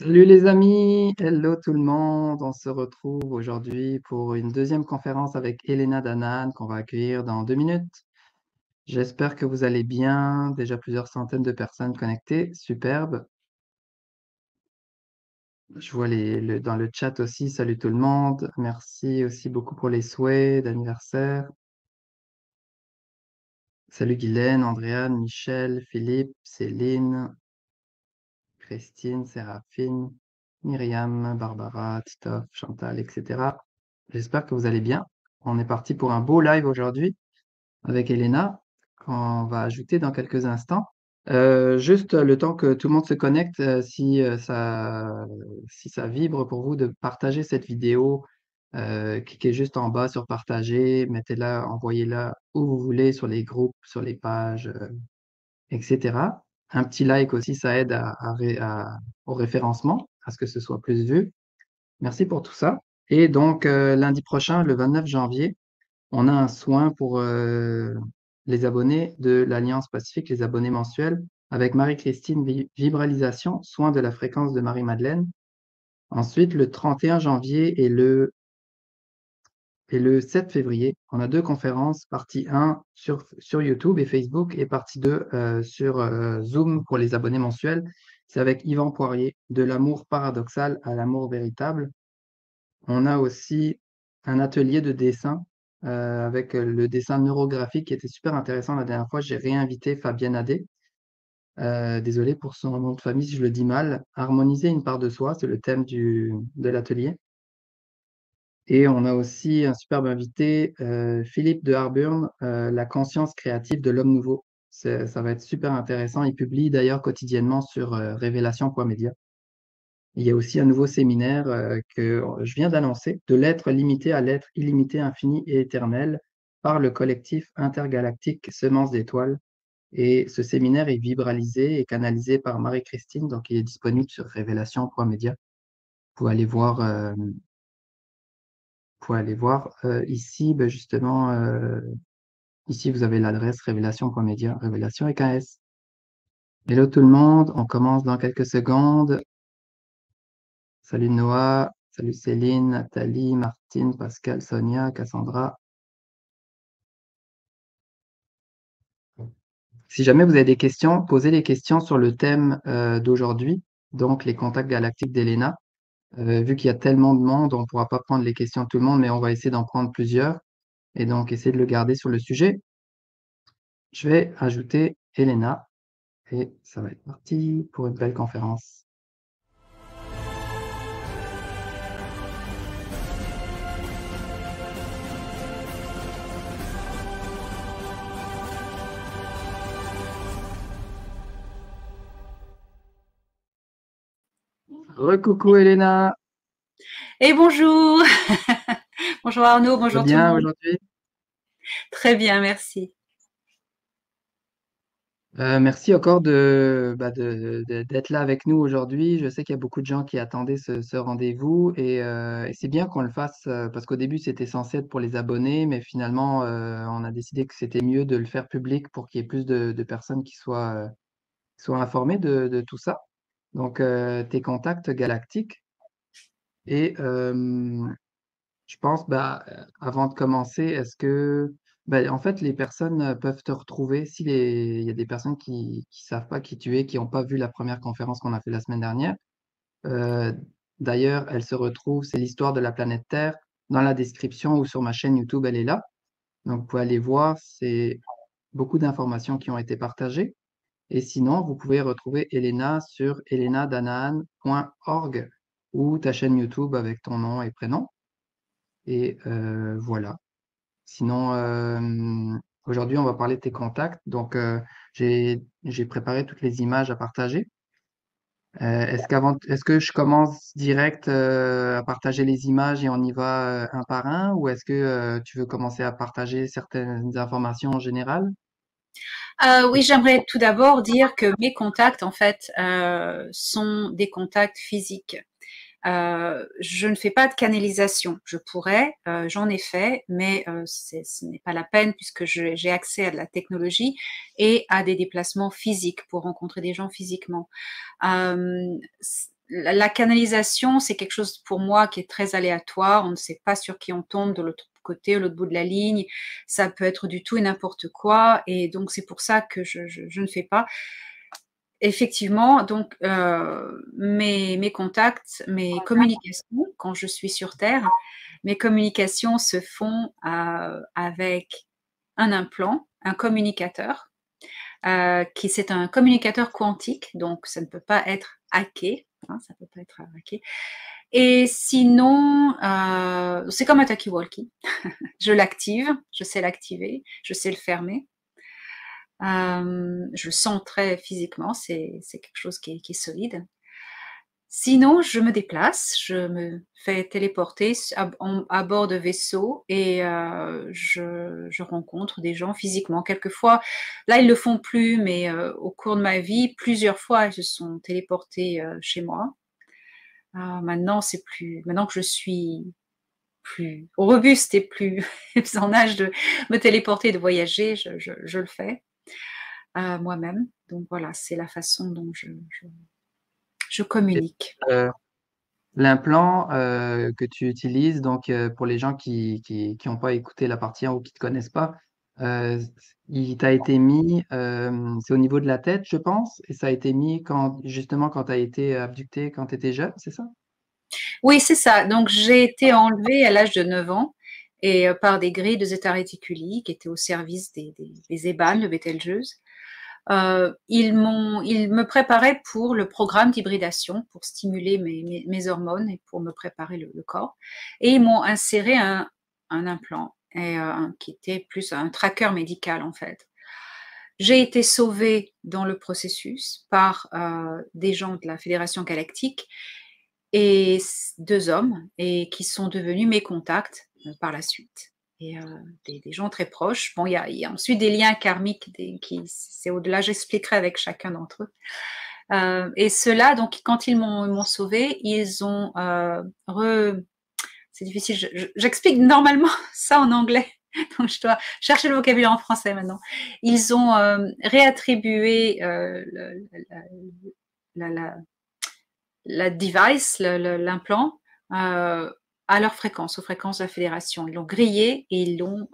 Salut les amis, hello tout le monde. On se retrouve aujourd'hui pour une deuxième conférence avec Elena Danan qu'on va accueillir dans 2 minutes. J'espère que vous allez bien. Déjà plusieurs centaines de personnes connectées, superbe. Je vois dans le chat aussi, salut tout le monde. Merci aussi beaucoup pour les souhaits d'anniversaire. Salut Guylaine, Andréane, Michel, Philippe, Céline, Christine, Séraphine, Myriam, Barbara, Titoff, Chantal, etc. J'espère que vous allez bien. On est parti pour un beau live aujourd'hui avec Elena, qu'on va ajouter dans quelques instants. Juste le temps que tout le monde se connecte, si ça vibre pour vous de partager cette vidéo, cliquez juste en bas sur partager, mettez-la, envoyez-la où vous voulez, sur les groupes, sur les pages, etc. Un petit like aussi, ça aide au référencement, à ce que ce soit plus vu. Merci pour tout ça. Et donc, lundi prochain, le 29 janvier, on a un soin pour les abonnés de l'Alliance Pacifique, les abonnés mensuels, avec Marie-Christine Vibralisation, soin de la fréquence de Marie-Madeleine. Ensuite, le 31 janvier et le 7 février, on a deux conférences, partie 1 sur YouTube et Facebook et partie 2 sur Zoom pour les abonnés mensuels. C'est avec Yvan Poirier, de l'amour paradoxal à l'amour véritable. On a aussi un atelier de dessin avec le dessin neurographique qui était super intéressant la dernière fois. J'ai réinvité Fabienne Adé. Désolé pour son nom de famille si je le dis mal. Harmoniser une part de soi, c'est le thème de l'atelier. Et on a aussi un superbe invité, Philippe de Harburn, La conscience créative de l'homme nouveau. Ça va être super intéressant. Il publie d'ailleurs quotidiennement sur révélation.media. Il y a aussi un nouveau séminaire que je viens d'annoncer, de l'être limité à l'être illimité, infini et éternel, par le collectif intergalactique Semences d'étoiles. Et ce séminaire est vibralisé et canalisé par Marie-Christine, donc il est disponible sur révélation.media. Vous pouvez aller voir ici, ben justement, ici vous avez l'adresse révélation.media, révélation avec un S. Hello tout le monde, on commence dans quelques secondes. Salut Noah, salut Céline, Nathalie, Martine, Pascal, Sonia, Cassandra. Si jamais vous avez des questions, posez les questions sur le thème d'aujourd'hui, donc les contacts galactiques d'Elena. Vu qu'il y a tellement de monde, on ne pourra pas prendre les questions de tout le monde, mais on va essayer d'en prendre plusieurs et donc essayer de le garder sur le sujet. Je vais ajouter Elena et ça va être parti pour une belle conférence. Recoucou Elena, Et bonjour. Bonjour Arnaud, ça va bonjour tout le bien monde. aujourd'hui? Très bien, merci. Merci encore d'être là avec nous aujourd'hui. Je sais qu'il y a beaucoup de gens qui attendaient ce rendez-vous et c'est bien qu'on le fasse parce qu'au début c'était censé être pour les abonnés, mais finalement on a décidé que c'était mieux de le faire public pour qu'il y ait plus de personnes qui soient informées de tout ça. Donc tes contacts galactiques et je pense, avant de commencer, est-ce que, en fait, les personnes peuvent te retrouver il y a des personnes qui savent pas qui tu es, qui n'ont pas vu la première conférence qu'on a fait la semaine dernière. Euh, D'ailleurs, elle se retrouve, c'est l'histoire de la planète Terre, dans la description ou sur ma chaîne YouTube, elle est là. Donc, vous pouvez aller voir, c'est beaucoup d'informations qui ont été partagées. Et sinon, vous pouvez retrouver Elena sur elenadanaan.org ou ta chaîne YouTube avec ton nom et prénom. Et voilà. Sinon, aujourd'hui, on va parler de tes contacts. Donc, j'ai préparé toutes les images à partager. Est-ce que je commence direct à partager les images et on y va un par un, ou est-ce que tu veux commencer à partager certaines informations en général? Oui, j'aimerais tout d'abord dire que mes contacts, en fait, sont des contacts physiques. Je ne fais pas de canalisation. Je pourrais, j'en ai fait, mais ce n'est pas la peine puisque j'ai accès à de la technologie et à des déplacements physiques pour rencontrer des gens physiquement. Euh, la canalisation, c'est quelque chose pour moi qui est très aléatoire. On ne sait pas sur qui on tombe de l'autre côté, l'autre bout de la ligne. Ça peut être du tout et n'importe quoi. Et donc, c'est pour ça que je ne fais pas. Effectivement, donc mes contacts, mes communications, quand je suis sur Terre, mes communications se font avec un implant, un communicateur, qui c'est un communicateur quantique, donc ça ne peut pas être hacké, hein, ça peut pas être hacké. Et sinon, c'est comme un talkie-walkie. Je l'active, je sais l'activer, je sais le fermer. Je le sens très physiquement, c'est quelque chose qui est solide. Sinon, je me déplace, je me fais téléporter à bord de vaisseaux et je rencontre des gens physiquement. Quelquefois, là, ils le font plus, mais au cours de ma vie, plusieurs fois, ils se sont téléportés chez moi. Maintenant, c'est plus, maintenant que je suis plus robuste et plus en âge de me téléporter, de voyager, je le fais moi-même. Donc voilà, c'est la façon dont je Et, communique. euh, l'implant que tu utilises, donc pour les gens qui ont pas écouté la partie 1 ou qui te connaissent pas, euh, il t'a été mis, c'est au niveau de la tête, je pense, et ça a été mis justement quand tu as été abducté quand tu étais jeune, c'est ça? Oui, c'est ça. Donc j'ai été enlevée à l'âge de 9 ans et par des grilles de zeta reticuli qui étaient au service des EBAN, le Betelgeuse. Ils me préparaient pour le programme d'hybridation, pour stimuler mes hormones et pour me préparer le corps. Et ils m'ont inséré un implant et, qui était plus un tracker médical en fait. J'ai été sauvée dans le processus par des gens de la Fédération galactique et 2 hommes et qui sont devenus mes contacts par la suite. Et des gens très proches. Bon, il y a ensuite des liens karmiques qui c'est au-delà, j'expliquerai avec chacun d'entre eux. Et ceux-là, donc, quand ils m'ont sauvé, ils ont c'est difficile, j'explique normalement ça en anglais, donc je dois chercher le vocabulaire en français maintenant. Ils ont réattribué la, la, la device, l'implant, à leur fréquence, aux fréquences de la fédération. Ils l'ont grillé et ils l'ont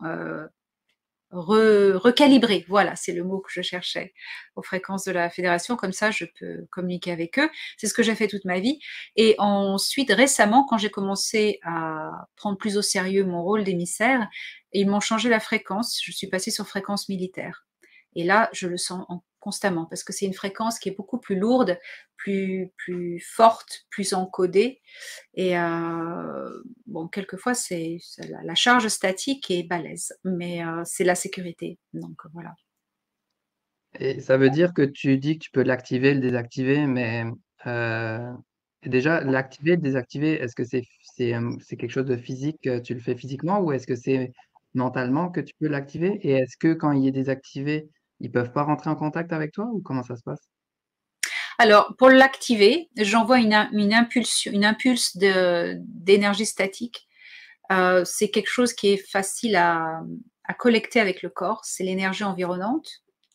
recalibrer, voilà, c'est le mot que je cherchais, aux fréquences de la fédération, comme ça je peux communiquer avec eux. C'est ce que j'ai fait toute ma vie. Et ensuite, récemment, quand j'ai commencé à prendre plus au sérieux mon rôle d'émissaire, ils m'ont changé la fréquence, je suis passée sur fréquence militaire. Et là, je le sens constamment, parce que c'est une fréquence qui est beaucoup plus lourde, plus forte, plus encodée. Et bon, quelquefois, c'est la charge statique est balèze, mais c'est la sécurité. Donc voilà. Et ça veut dire que tu dis que tu peux l'activer, le désactiver, mais euh, déjà, l'activer, le désactiver, est-ce que c'est quelque chose de physique, tu le fais physiquement, ou est-ce que c'est mentalement que tu peux l'activer? Et est-ce que quand il est désactivé, ils peuvent pas rentrer en contact avec toi, ou comment ça se passe? Alors, pour l'activer, j'envoie une impulsion, une impulse d'énergie statique. C'est quelque chose qui est facile à collecter avec le corps. C'est l'énergie environnante,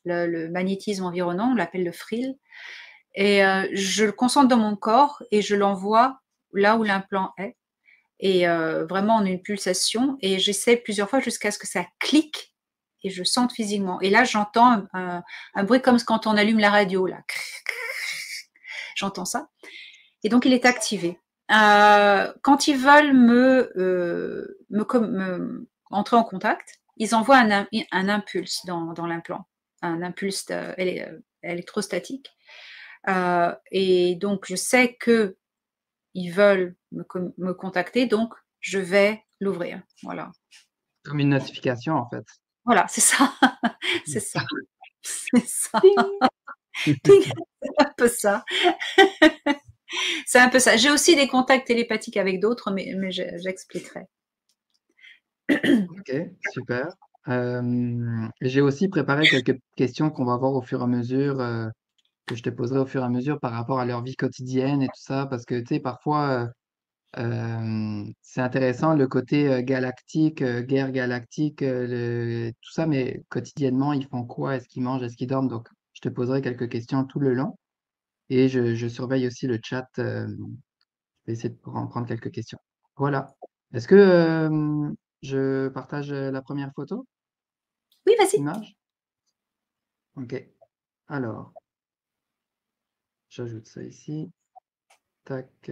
le magnétisme environnant, on l'appelle le frill. Et je le concentre dans mon corps et je l'envoie là où l'implant est. Et vraiment en une pulsation. Et j'essaie plusieurs fois jusqu'à ce que ça clique et je sente physiquement. Et là, j'entends un bruit comme quand on allume la radio, là. J'entends ça. Et donc, il est activé. Quand ils veulent entrer en contact, ils envoient un impulse dans l'implant, un impulse électrostatique. Et donc, je sais que ils veulent me contacter, donc je vais l'ouvrir. Voilà. Comme une notification, en fait. Voilà, c'est ça. C'est ça. C'est ça. Ding. C'est un peu ça. C'est un peu ça. J'ai aussi des contacts télépathiques avec d'autres, mais j'expliquerai. Ok, super. J'ai aussi préparé quelques questions qu'on va voir au fur et à mesure, que je te poserai au fur et à mesure par rapport à leur vie quotidienne et tout ça, parce que tu sais, parfois, c'est intéressant le côté galactique, guerre galactique, tout ça, mais quotidiennement, ils font quoi? Est-ce qu'ils mangent? Est-ce qu'ils dorment? Donc, je te poserai quelques questions tout le long. Et je surveille aussi le chat. Je vais essayer de prendre quelques questions. Voilà. Est-ce que je partage la première photo, Oui, vas-y. image? Ok. Alors, j'ajoute ça ici. Tac.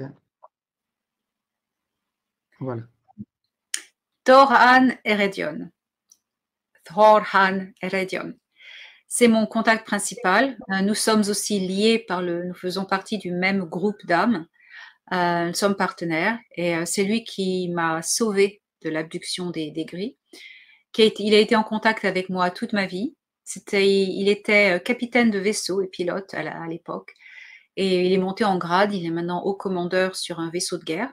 Voilà. Thorhan Eredion. Thorhan Eredion. C'est mon contact principal. Nous sommes aussi liés nous faisons partie du même groupe d'âmes. Nous sommes partenaires et c'est lui qui m'a sauvé de l'abduction des gris. Il a été en contact avec moi toute ma vie. Il était capitaine de vaisseau et pilote à l'époque. Et il est monté en grade. Il est maintenant haut commandeur sur un vaisseau de guerre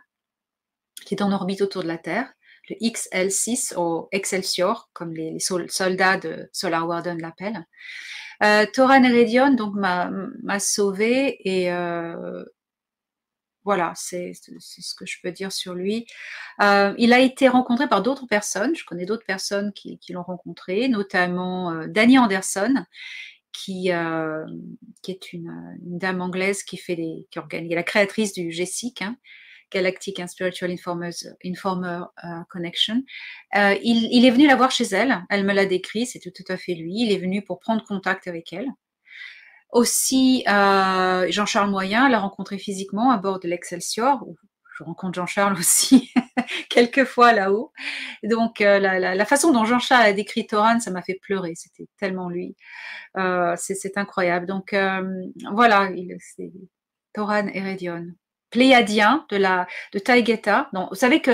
qui est en orbite autour de la Terre, le XL6 ou Excelsior, comme les soldats de Solar Warden l'appellent. Thoran Eredion donc m'a sauvé et voilà, c'est ce que je peux dire sur lui. Il a été rencontré par d'autres personnes. Je connais d'autres personnes qui l'ont rencontré, notamment Dani Anderson, qui est une dame anglaise qui organise, la créatrice du GSIC, hein, Galactic and Spiritual Informer Connection. Il est venu la voir chez elle. Elle me l'a décrit, c'était tout à fait lui. Il est venu pour prendre contact avec elle. Aussi, Jean-Charles Moyen l'a rencontré physiquement à bord de l'Excelsior. Je rencontre Jean-Charles aussi quelques fois là-haut. Donc, la façon dont Jean-Charles a décrit Thoran, ça m'a fait pleurer. C'était tellement lui. C'est incroyable. Donc, voilà, c'est Thoran Eredion. Pléiadien de Taygeta. Donc, vous savez que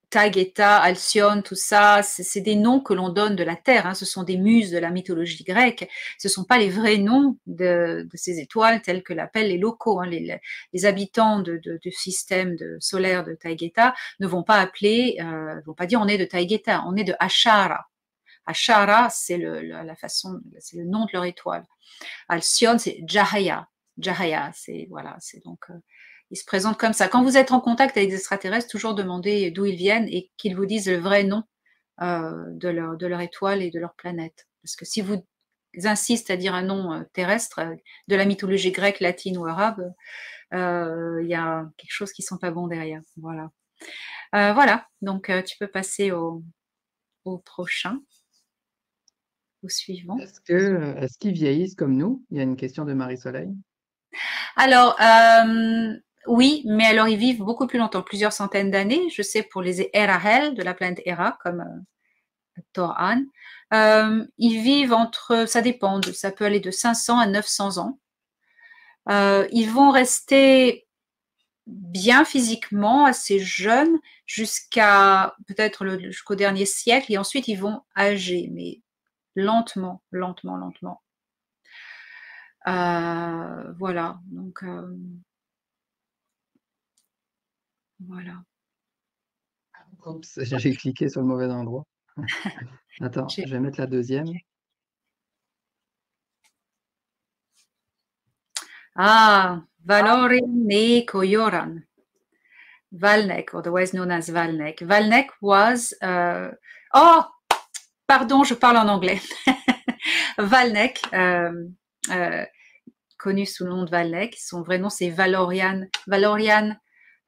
Taygeta, Alcyone, tout ça, c'est des noms que l'on donne de la Terre. Hein. Ce sont des muses de la mythologie grecque. Ce ne sont pas les vrais noms de ces étoiles tels que l'appellent les locaux. Hein. Les habitants du système solaire de Taygeta ne vont pas vont pas dire on est de Taygeta, on est de Ashara. Ashara, c'est c'est le nom de leur étoile. Alcyone, c'est Jahaya. Jahaya, c'est voilà, c'est donc ils se présentent comme ça. Quand vous êtes en contact avec des extraterrestres, toujours demandez d'où ils viennent et qu'ils vous disent le vrai nom de leur étoile et de leur planète. Parce que si vous insistez à dire un nom terrestre de la mythologie grecque, latine ou arabe, il y a quelque chose qui ne sent pas bon derrière. Voilà. Voilà. Donc tu peux passer au prochain, au suivant. Est-ce qu'ils vieillissent comme nous? Il y a une question de Marie-Soleil. Alors, oui, mais alors ils vivent beaucoup plus longtemps, plusieurs centaines d'années. Je sais pour les Erahel de la planète Hera, comme Thor-Han. Ils vivent ça dépend, ça peut aller de 500 à 900 ans. Ils vont rester bien physiquement, assez jeunes, jusqu'à peut-être jusqu'au dernier siècle, et ensuite ils vont âger, mais lentement, lentement, lentement. Voilà, donc voilà. Oups, j'ai cliqué sur le mauvais endroit. Attends, je vais mettre la deuxième. Valorian Nekoyoran. Valnek, otherwise known as Valnek. Valnek was... oh, pardon, je parle en anglais. Valnek, connu sous le nom de Valnek, son vrai nom c'est Valorian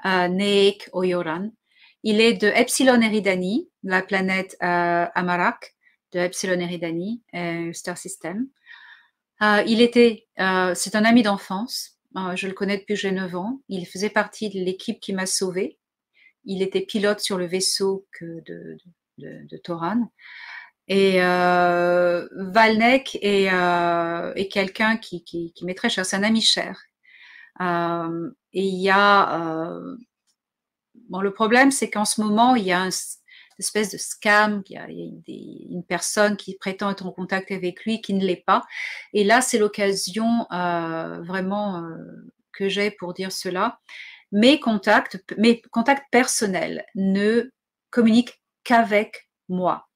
Neek Oyoran. Il est de Epsilon Eridani, la planète Amarak de Epsilon Eridani, Star System. C'est un ami d'enfance. Je le connais depuis que j'ai 9 ans. Il faisait partie de l'équipe qui m'a sauvée. Il était pilote sur le vaisseau de Thoran. Et Valnek est quelqu'un qui m'est très cher. C'est un ami cher. Et il y a... bon, le problème, c'est qu'en ce moment, il y a une espèce de scam, il y a une personne qui prétend être en contact avec lui qui ne l'est pas. Et là, c'est l'occasion vraiment que j'ai pour dire cela. Mes contacts personnels ne communiquent qu'avec moi.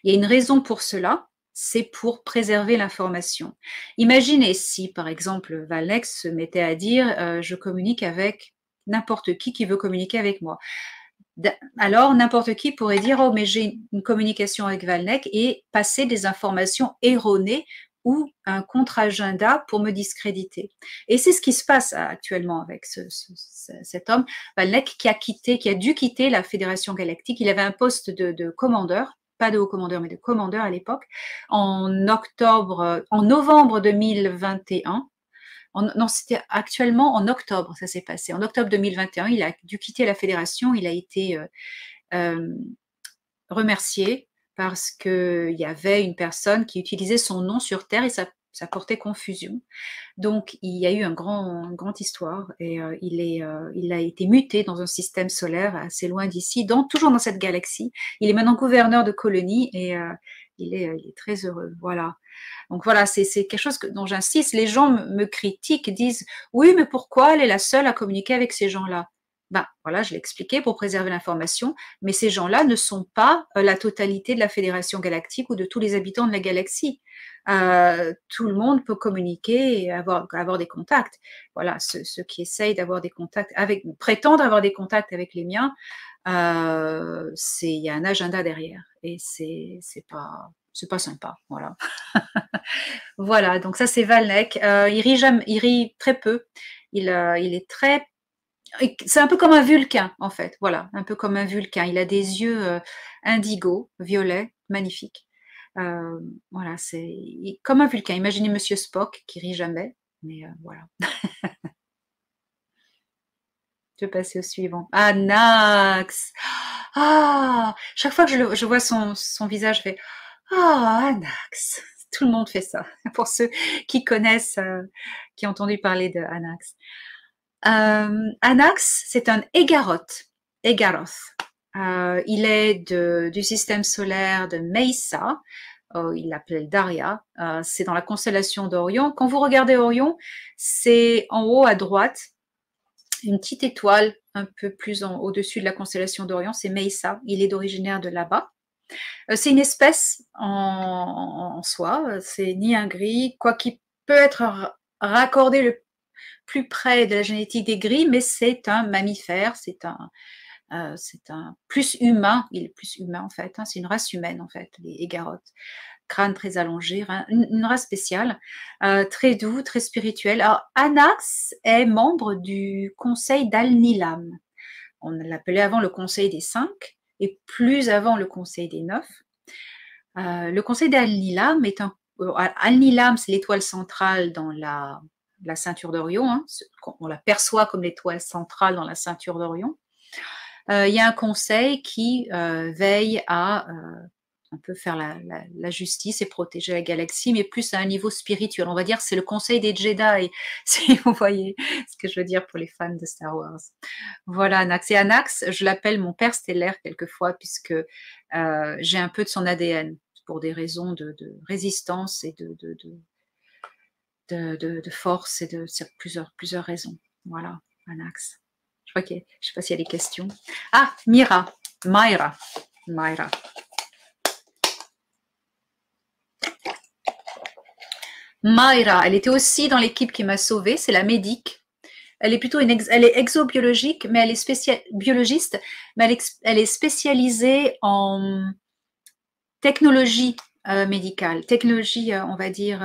Il y a une raison pour cela, c'est pour préserver l'information. Imaginez si, par exemple, Valnex se mettait à dire je communique avec n'importe qui veut communiquer avec moi. Alors, n'importe qui pourrait dire oh, mais j'ai une communication avec Valnek et passer des informations erronées ou un contre-agenda pour me discréditer. Et c'est ce qui se passe actuellement avec cet homme, Valnek, qui a dû quitter la Fédération Galactique. Il avait un poste de commandeur, pas de haut commandeur, mais de commandeur à l'époque, en novembre 2021. Non, c'était actuellement en octobre, ça s'est passé. En octobre 2021, il a dû quitter la fédération, il a été remercié parce qu'il y avait une personne qui utilisait son nom sur Terre et ça portait confusion. Donc, il y a eu une grande histoire et il a été muté dans un système solaire assez loin d'ici, toujours dans cette galaxie. Il est maintenant gouverneur de colonie et il est très heureux. Voilà. Donc voilà, c'est quelque chose dont j'insiste. Les gens me critiquent, disent oui, mais pourquoi elle est la seule à communiquer avec ces gens-là? Ben voilà, je l'ai expliqué pour préserver l'information, mais ces gens-là ne sont pas la totalité de la Fédération Galactique ou de tous les habitants de la galaxie. Tout le monde peut communiquer et avoir des contacts. Voilà, ceux qui essayent d'avoir des contacts prétendre avoir des contacts avec les miens, il y a un agenda derrière et c'est pas sympa. Voilà. Voilà, donc ça c'est Valnek. Il rit très peu. Il est très c'est un peu comme un vulcain, en fait. Voilà, un peu comme un vulcain. Il a des yeux indigo, violets, magnifiques. Voilà, c'est comme un vulcain. Imaginez Monsieur Spock qui rit jamais. Mais voilà. Je vais passer au suivant. Anax. Ah, chaque fois que je vois son visage, je fais Anax. Tout le monde fait ça. Pour ceux qui connaissent, qui ont entendu parler de Anax. Anax, c'est un Égaroth. Il est du système solaire de Meissa. Il l'appelle Daria. C'est dans la constellation d'Orion. Quand vous regardez Orion, c'est en haut à droite, une petite étoile un peu plus au-dessus de la constellation d'Orion. C'est Meissa. Il est originaire de là-bas. C'est une espèce en soi. C'est ni un gris, quoi qu'il peut être raccordé le plus près de la génétique des gris, mais c'est un mammifère, c'est un plus humain, il est plus humain en fait, hein, c'est une race humaine en fait, les Égaroth. Crâne très allongé, une race spéciale, très doux, très spirituel. Alors, Anax est membre du conseil d'Al-Nilam. On l'appelait avant le conseil des 5 et plus avant le conseil des 9. Le conseil d'Al-Nilam est Al-Nilam, c'est l'étoile centrale dans la ceinture d'Orion, hein, on la perçoit comme l'étoile centrale dans la ceinture d'Orion. Il y a un conseil qui veille à un peu faire la justice et protéger la galaxie, mais plus à un niveau spirituel. On va dire c'est le conseil des Jedi, si vous voyez ce que je veux dire pour les fans de Star Wars. Voilà, Anax. Et Anax, je l'appelle mon père stellaire quelquefois, puisque j'ai un peu de son ADN, pour des raisons de résistance et de force et de plusieurs raisons. Voilà, Anax. Je ne sais pas s'il y a des questions. Ah, Myra. Myra, elle était aussi dans l'équipe qui m'a sauvée, c'est la médic. Elle est plutôt elle est exobiologique, mais elle est biologiste, mais elle est spécialisée en technologie médicale, technologie, on va dire,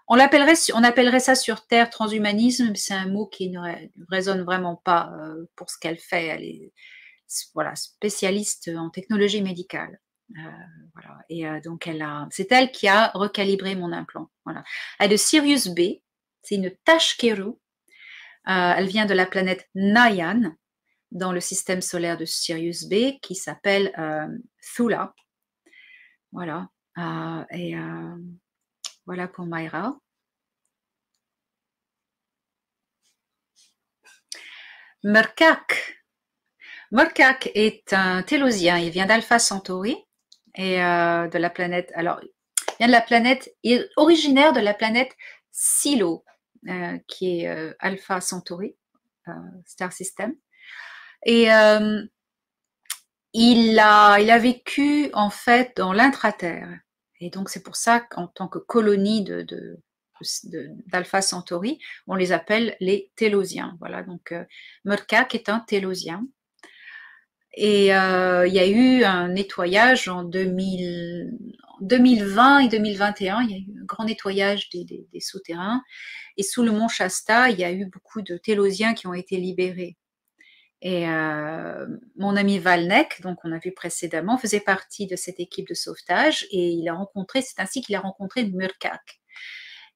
on appellerait ça sur Terre transhumanisme, mais c'est un mot qui ne résonne vraiment pas pour ce qu'elle fait. Elle est voilà, spécialiste en technologie médicale. Voilà. Et donc c'est elle qui a recalibré mon implant. Voilà. Elle est de Sirius B, c'est une Tashkeru. Elle vient de la planète Nayan, dans le système solaire de Sirius B, qui s'appelle Thula. Voilà. Voilà pour Myra. Merkak est un Télosien. Il vient d'Alpha Centauri et de la planète. Alors, il est originaire de la planète Silo, qui est Alpha Centauri, Star System. Et il a vécu en fait dans l'intraterre. Et donc c'est pour ça qu'en tant que colonie d'Alpha Centauri, on les appelle les Télosiens. Voilà, donc Merkak est un Télosien. Et il y a eu un nettoyage en 2020 et 2021, il y a eu un grand nettoyage des souterrains. Et sous le mont Shasta, il y a eu beaucoup de Télosiens qui ont été libérés. Et mon ami Valnek, donc on a vu précédemment, faisait partie de cette équipe de sauvetage et il a rencontré, c'est ainsi qu'il a rencontré Murkak.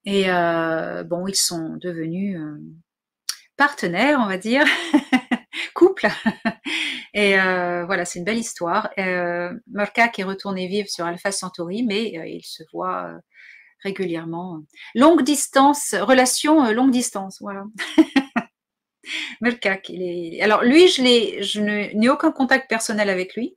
Et bon, ils sont devenus partenaires, on va dire, couple. Et voilà, c'est une belle histoire. Murkak est retourné vivre sur Alpha Centauri, mais il se voit régulièrement. Longue distance, relation longue distance, voilà. Melkak, alors lui, je n'ai aucun contact personnel avec lui.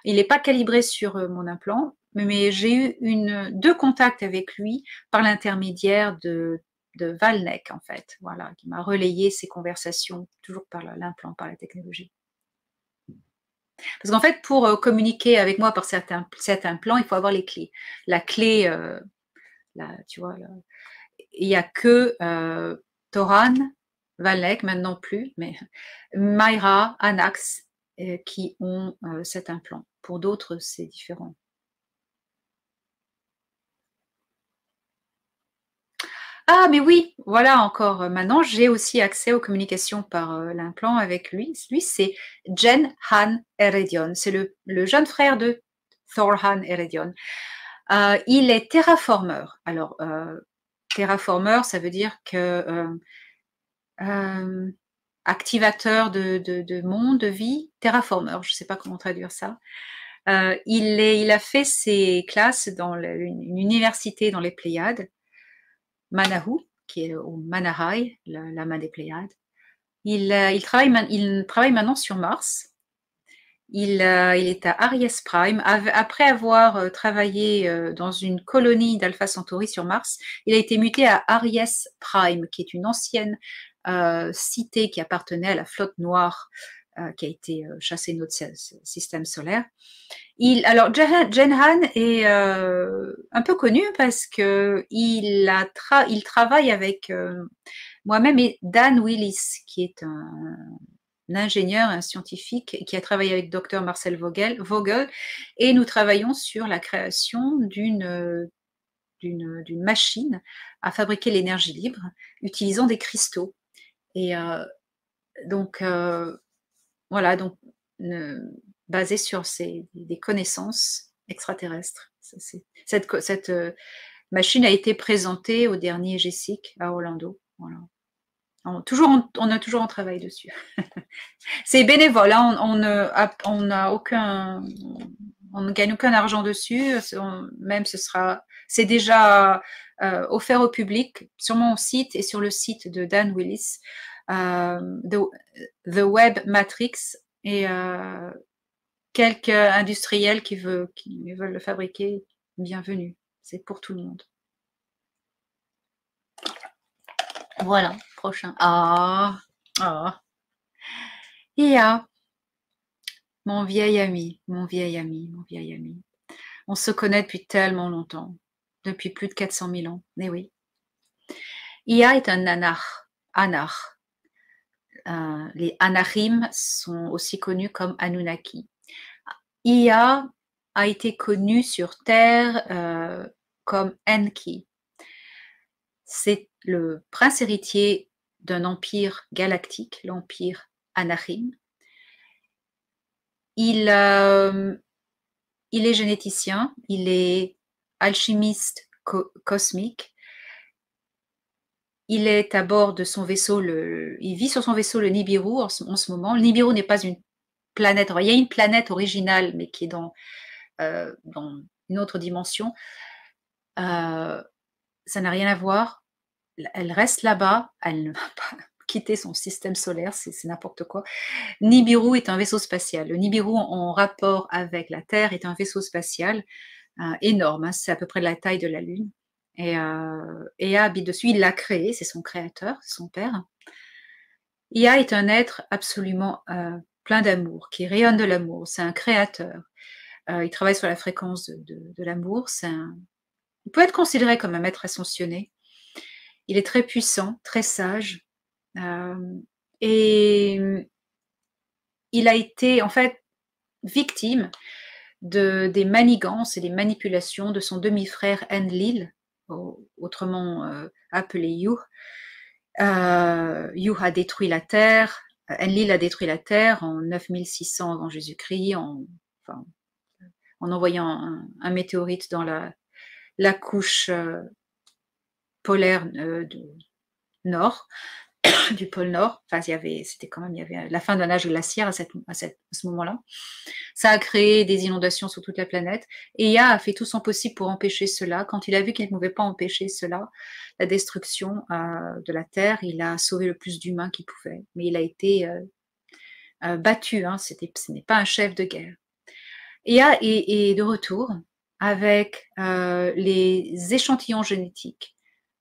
Il n'est pas calibré sur mon implant, mais j'ai eu deux contacts avec lui par l'intermédiaire de Valnek, en fait, voilà, qui m'a relayé ces conversations, toujours par l'implant, par la technologie. Parce qu'en fait, pour communiquer avec moi par certains plans, il faut avoir les clés. La clé, tu vois, il n'y a que Toran, Valek, maintenant plus, mais Mayra, Anax, qui ont cet implant. Pour d'autres, c'est différent. Ah, mais oui, voilà encore. Maintenant, j'ai aussi accès aux communications par l'implant avec lui. Lui, c'est Jen Han Eredion. C'est le jeune frère de Thor Han Eredion. Il est terraformeur. Alors, terraformeur, ça veut dire que activateur de monde, de vie, terraformeur, je ne sais pas comment traduire ça. Il a fait ses classes dans une université dans les Pléiades, Manahu, qui est au Manahai, la main des Pléiades. Il travaille maintenant sur Mars. Il est à Aries Prime. Après avoir travaillé dans une colonie d'Alpha Centauri sur Mars, il a été muté à Aries Prime, qui est une ancienne cité qui appartenait à la flotte noire qui a été chassée de notre système solaire. Alors, Jenhan est un peu connu parce que il travaille avec moi-même et Dan Willis, qui est un ingénieur, un scientifique qui a travaillé avec Dr Marcel Vogel, et nous travaillons sur la création d'une machine à fabriquer l'énergie libre utilisant des cristaux. Et donc, voilà, donc basé sur des connaisses extraterrestres. Cette machine a été présentée au dernier GSIC à Orlando. Voilà. On a toujours un travail dessus. C'est bénévole, hein, on ne gagne aucun argent dessus. Même c'est déjà offert au public sur mon site et sur le site de Dan Willis, The Web Matrix, et quelques industriels qui veulent le fabriquer, bienvenue. C'est pour tout le monde. Voilà, prochain. Ia, mon vieil ami. On se connaît depuis tellement longtemps, depuis plus de 400 000 ans. Mais oui. Ia est un anar. Les Anahim sont aussi connus comme Anunnaki. Ia a été connu sur Terre comme Enki. C'est le prince héritier d'un empire galactique, l'empire Anahim. Il est généticien, il est alchimiste cosmique. Il est à bord de son vaisseau, il vit sur son vaisseau le Nibiru en ce moment. Le Nibiru n'est pas une planète. Alors, il y a une planète originale, mais qui est dans une autre dimension. Ça n'a rien à voir. Elle reste là-bas. Elle ne va pas quitter son système solaire. C'est n'importe quoi. Nibiru est un vaisseau spatial. Le Nibiru, en rapport avec la Terre, est un vaisseau spatial énorme. Hein. C'est à peu près de la taille de la Lune. Et Ea habite dessus. Il l'a créé. C'est son créateur, son père. Ea est un être absolument plein d'amour, qui rayonne de l'amour. C'est un créateur. Il travaille sur la fréquence de l'amour. Il peut être considéré comme un maître ascensionné. Il est très puissant, très sage. Et il a été en fait victime des manigances et des manipulations de son demi-frère Enlil autrement appelé Yu. Yu a détruit la Terre, Enlil a détruit la Terre en 9600 avant Jésus-Christ, enfin, en envoyant un météorite dans la couche polaire du nord, du pôle Nord. Enfin, c'était quand même, il y avait la fin d'un âge glaciaire à ce moment-là. Ça a créé des inondations sur toute la planète. Et Ea a fait tout son possible pour empêcher cela. Quand il a vu qu'il ne pouvait pas empêcher cela, la destruction de la Terre, il a sauvé le plus d'humains qu'il pouvait. Mais il a été battu. Hein. Ce n'est pas un chef de guerre. Ea est de retour avec les échantillons génétiques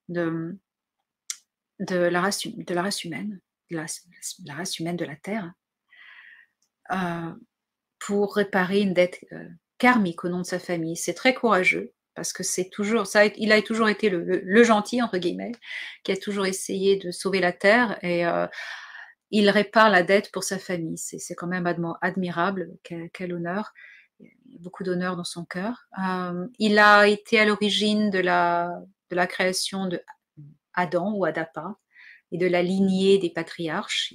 de la race humaine, la race humaine de la Terre, pour réparer une dette karmique au nom de sa famille. C'est très courageux, parce que c'est toujours ça. Il a toujours été le gentil, entre guillemets, qui a toujours essayé de sauver la Terre, et il répare la dette pour sa famille. C'est quand même admirable. Quel honneur. Il y a beaucoup d'honneur dans son cœur. Il a été à l'origine de la création de Adam ou Adapa et de la lignée des patriarches.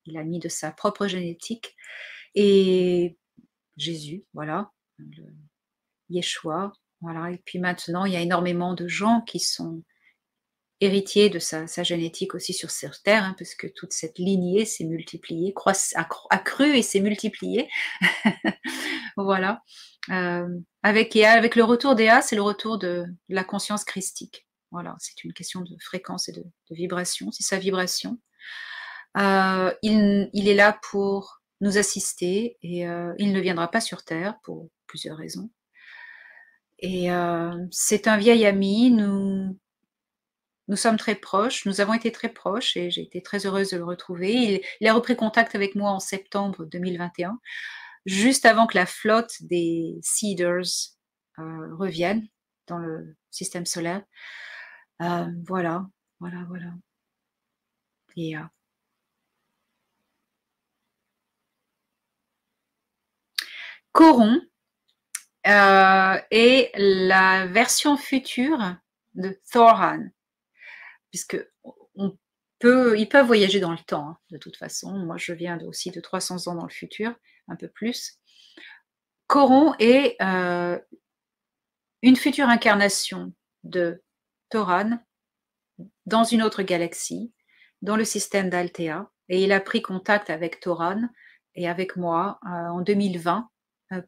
Il a mis de sa propre génétique. Et Jésus, voilà, le Yeshua, voilà. Et puis maintenant, il y a énormément de gens qui sont héritiers de sa génétique aussi sur cette terre, hein, parce que toute cette lignée s'est multipliée, accrue et s'est multipliée. Voilà. Avec le retour d'Ea, c'est le retour de la conscience christique. Voilà, c'est une question de fréquence et de vibration, c'est sa vibration. Il est là pour nous assister, et il ne viendra pas sur Terre pour plusieurs raisons. Et c'est un vieil ami, nous sommes très proches, nous avons été très proches, et j'ai été très heureuse de le retrouver. Il a repris contact avec moi en septembre 2021, juste avant que la flotte des Seeders revienne dans le système solaire. Voilà. Et Coron est la version future de Thorhan, puisque ils peuvent voyager dans le temps, hein, de toute façon. Moi, je viens aussi de 300 ans dans le futur, un peu plus. Coron est une future incarnation de Thoran dans une autre galaxie, dans le système d'Altea, et il a pris contact avec Thoran et avec moi en 2020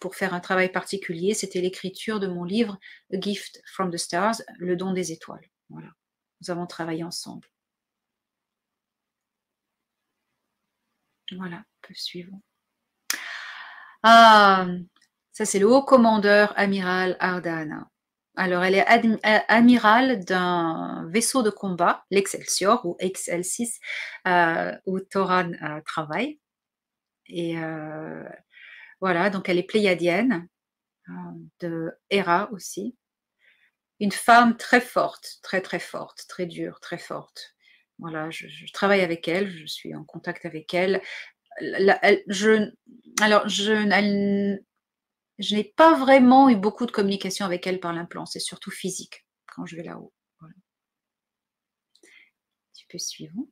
pour faire un travail particulier. C'était l'écriture de mon livre A Gift from the Stars, le don des étoiles. Voilà. Nous avons travaillé ensemble. Voilà, le suivant. Ça c'est le haut commandeur amiral Ardana. Alors elle est amirale d'un vaisseau de combat, l'Excelsior ou XL6, où Thoran travaille. Et voilà, donc elle est pléiadienne, de Hera aussi. Une femme très forte, très très forte, très dure, très forte. Voilà, je travaille avec elle, je suis en contact avec elle. Je n'ai pas vraiment eu beaucoup de communication avec elle par l'implant, c'est surtout physique quand je vais là-haut. Voilà. Un petit peu suivant.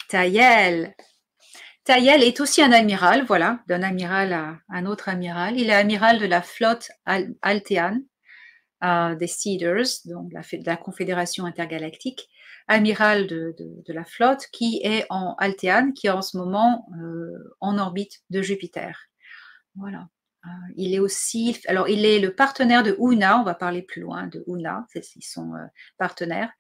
Taïel. Taïel est aussi un amiral, voilà, d'un amiral à un autre amiral. Il est amiral de la flotte Altean, des Seeders, donc de la Confédération intergalactique, amiral de la flotte qui est en Altean, qui est en ce moment en orbite de Jupiter. Voilà. Il est aussi, alors il est le partenaire de Una, on va parler plus loin de Una, ils sont partenaires,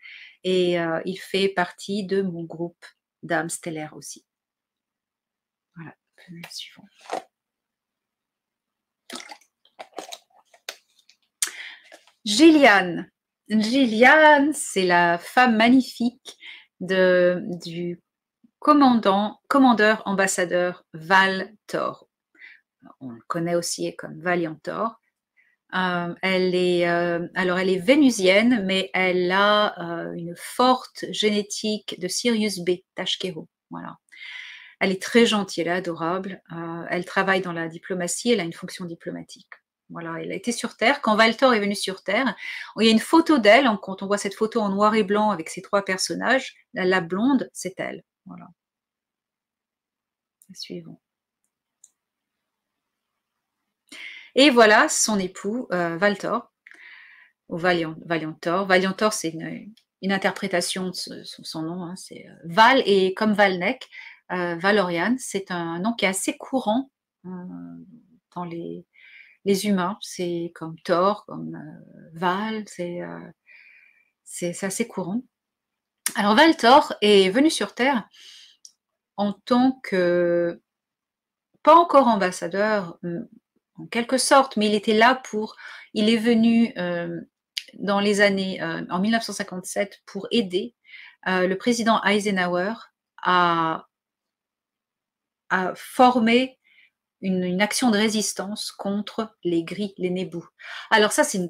et il fait partie de mon groupe d'âmes stellaires aussi. Voilà, le suivant. Gillian, c'est la femme magnifique du commandeur ambassadeur Val Thor. On le connaît aussi comme Valiant Thor. Elle est vénusienne, mais elle a une forte génétique de Sirius B, Tashkero. Voilà. Elle est très gentille, elle est adorable. Elle travaille dans la diplomatie, elle a une fonction diplomatique. Voilà, elle a été sur Terre. Quand Valtor est venu sur Terre, il y a une photo d'elle. Quand on voit cette photo en noir et blanc avec ces trois personnages, la blonde, c'est elle. Voilà. Suivant. Et voilà son époux, Valtor, ou Valiantor. Valiantor, c'est une interprétation de son nom. Hein, c'est Val, et comme Valnek, Valorian, c'est un nom qui est assez courant dans les humains. C'est comme Thor, comme Val, c'est assez courant. Alors Valtor est venu sur Terre en tant que, pas encore ambassadeur, en quelque sorte, mais il était là il est venu dans les années, en 1957, pour aider le président Eisenhower à former une action de résistance contre les gris, les nébous. Alors ça, c'est une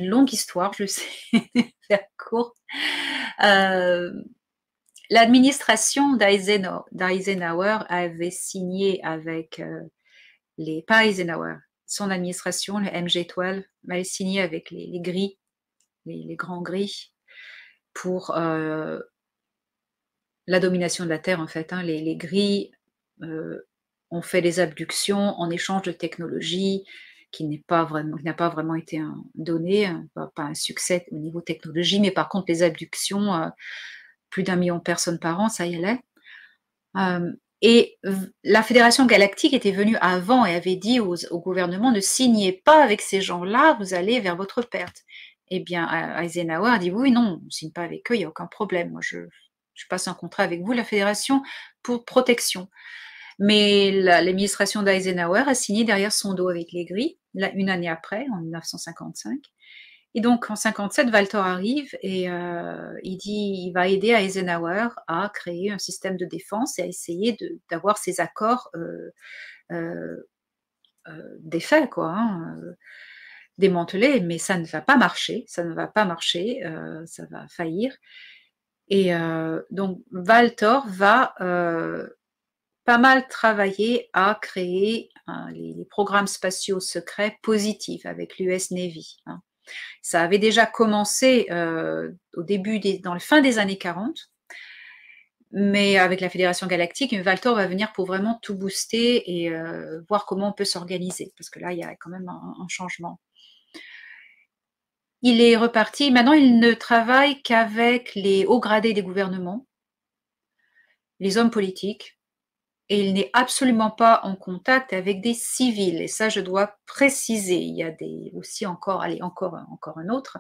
longue histoire, je sais, faire court. L'administration d'Eisenhower avait signé avec pas Eisenhower, son administration, le MG-12, avait signé avec les gris, les grands gris, pour la domination de la Terre, en fait. Hein. Les gris ont fait des abductions en échange de technologie qui n'a pas vraiment été donnée, pas un succès au niveau technologie, mais par contre les abductions, plus d'1 million de personnes par an, ça y allait. Et la Fédération Galactique était venue avant et avait dit au gouvernement, ne signez pas avec ces gens-là, vous allez vers votre perte. Eh bien, Eisenhower a dit, oui, non, on ne signe pas avec eux, il n'y a aucun problème. Moi, je passe un contrat avec vous, la Fédération, pour protection. Mais l'administration d'Eisenhower a signé derrière son dos avec les gris, une année après, en 1955. Et donc, en 57, Valtor arrive et il dit il va aider Eisenhower à créer un système de défense et à essayer d'avoir ces accords défaits, quoi, hein, démantelés. Mais ça ne va pas marcher, ça va faillir. Et donc, Valtor va pas mal travailler à créer les programmes spatiaux secrets positifs avec l'US Navy. Hein. Ça avait déjà commencé au début, dans le fin des années 40, mais avec la Fédération Galactique, Valtor va venir pour vraiment tout booster et voir comment on peut s'organiser, parce que là, il y a quand même un changement. Il est reparti. Maintenant, il ne travaille qu'avec les hauts gradés des gouvernements, les hommes politiques, et il n'est absolument pas en contact avec des civils. Et ça, je dois préciser. Il y a aussi encore un autre.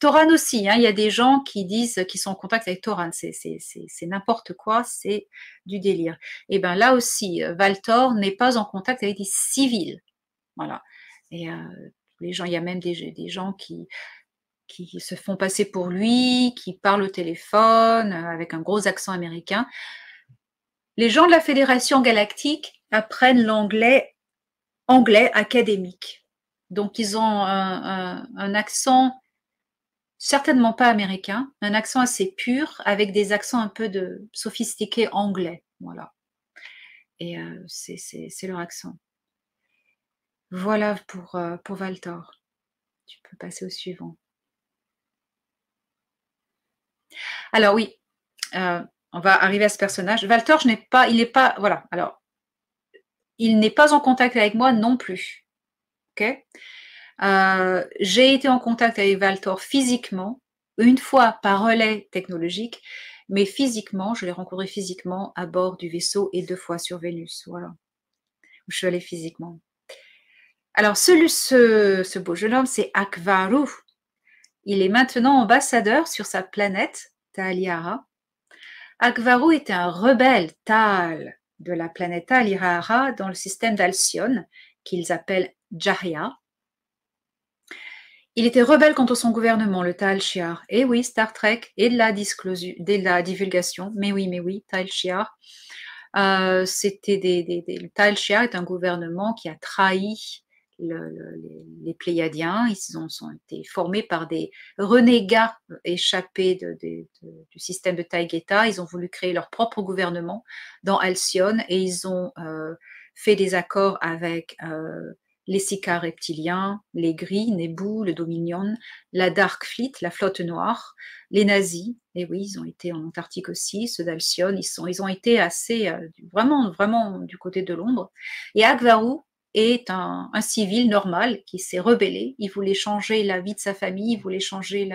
Toran aussi, hein, il y a des gens qui disent qu'ils sont en contact avec Toran. C'est n'importe quoi, c'est du délire. Et bien là aussi, Valtor n'est pas en contact avec des civils. Voilà. Et les gens, il y a même des gens qui se font passer pour lui, qui parlent au téléphone avec un gros accent américain. Les gens de la Fédération Galactique apprennent l'anglais académique. Donc, ils ont un accent certainement pas américain, un accent assez pur, avec des accents un peu sophistiqués anglais. Voilà. Et c'est leur accent. Voilà pour Valtor. Tu peux passer au suivant. Alors oui, on va arriver à ce personnage. Valtor, il n'est pas, voilà. Alors, il n'est pas en contact avec moi non plus. Ok. J'ai été en contact avec Valtor physiquement, une fois par relais technologique, mais physiquement, je l'ai rencontré physiquement à bord du vaisseau et 2 fois sur Vénus. Voilà, où je suis allée physiquement. Alors, ce beau jeune homme, c'est Akvaru. Il est maintenant ambassadeur sur sa planète, Ta'aliara. Akvaru était un rebelle Tal de la planète Ta'aliara dans le système d'Alcyone, qu'ils appellent Jahia. Il était rebelle contre son gouvernement, le Tal Shiar. Et oui, Star Trek et de la divulgation. Mais oui, Tal Shiar. C'était le Tal Shiar est un gouvernement qui a trahi les Pléiadiens. Ils ont été formés par des renégats échappés du système de Taygeta. Ils ont voulu créer leur propre gouvernement dans Alcyone et ils ont fait des accords avec les Sicars reptiliens, les Gris, Nebu, le Dominion, la Dark Fleet, la flotte noire, les nazis, et oui, ils ont été en Antarctique aussi, ceux d'Alcyone, ils ont été assez, vraiment, vraiment du côté de l'ombre. Et Agvaru est un civil normal qui s'est rebellé, il voulait changer la vie de sa famille, il voulait changer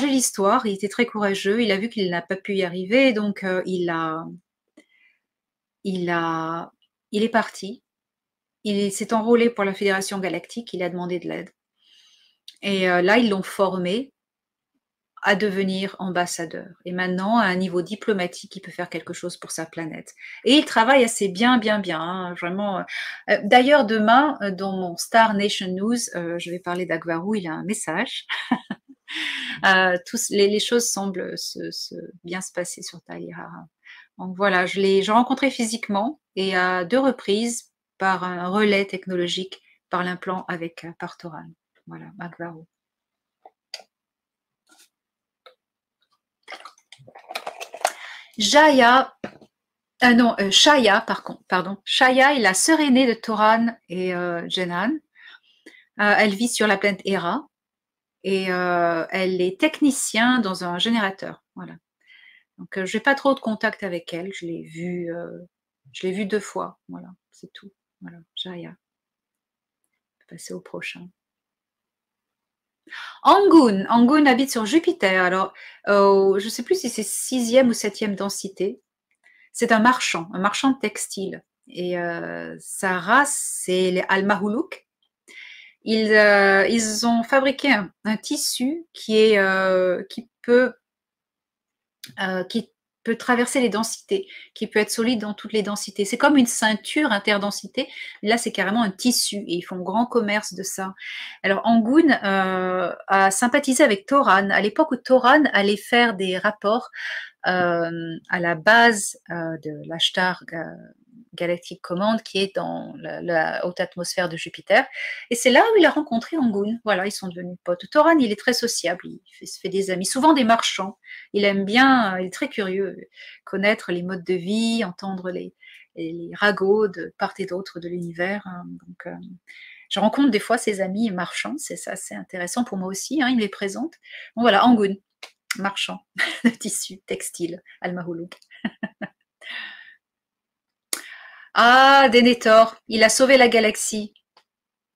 l'histoire, il était très courageux, il a vu qu'il n'a pas pu y arriver, donc il est parti, il s'est enrôlé pour la Fédération Galactique, il a demandé de l'aide. Et là, ils l'ont formé à devenir ambassadeur. Et maintenant, à un niveau diplomatique, il peut faire quelque chose pour sa planète. Et il travaille assez bien, hein, vraiment. D'ailleurs, demain, dans mon Star Nation News, je vais parler d'Agvaru, il a un message. Les choses semblent bien se passer sur Talihara. Donc voilà, je l'ai rencontré physiquement et à 2 reprises par un relais technologique, par l'implant avec Partoran. Voilà, Agvaru. Shaya, Shaya est la sœur aînée de Toran et Jenan. Elle vit sur la planète Hera et elle est technicien dans un générateur. Voilà. Donc j'ai pas trop de contact avec elle. Je l'ai vue 2 fois. Voilà, c'est tout. Voilà, Shaya. On va passer au prochain. Angun habite sur Jupiter. Alors, je ne sais plus si c'est 6e ou 7e densité. C'est un marchand de textile. Et sa race, c'est les Al-Mahoulouk. Ils ont fabriqué un tissu qui peut traverser les densités, qui peut être solide dans toutes les densités. C'est comme une ceinture interdensité. Là, c'est carrément un tissu et ils font grand commerce de ça. Alors, Angun a sympathisé avec Toran à l'époque où Toran allait faire des rapports à la base de l'Ashtar Galactic Command qui est dans la haute atmosphère de Jupiter. Et c'est là où il a rencontré Angun. Voilà, ils sont devenus potes. Toran, il est très sociable, il se fait des amis, souvent des marchands. Il aime bien, il est très curieux, connaître les modes de vie, entendre les ragots de part et d'autre de l'univers. Donc, je rencontre des fois ses amis marchands, c'est ça, c'est intéressant pour moi aussi, il me les présente. Bon voilà, Angun, marchand de tissu textile, Al-Mahoulouk. Ah, Denethor, il a sauvé la galaxie.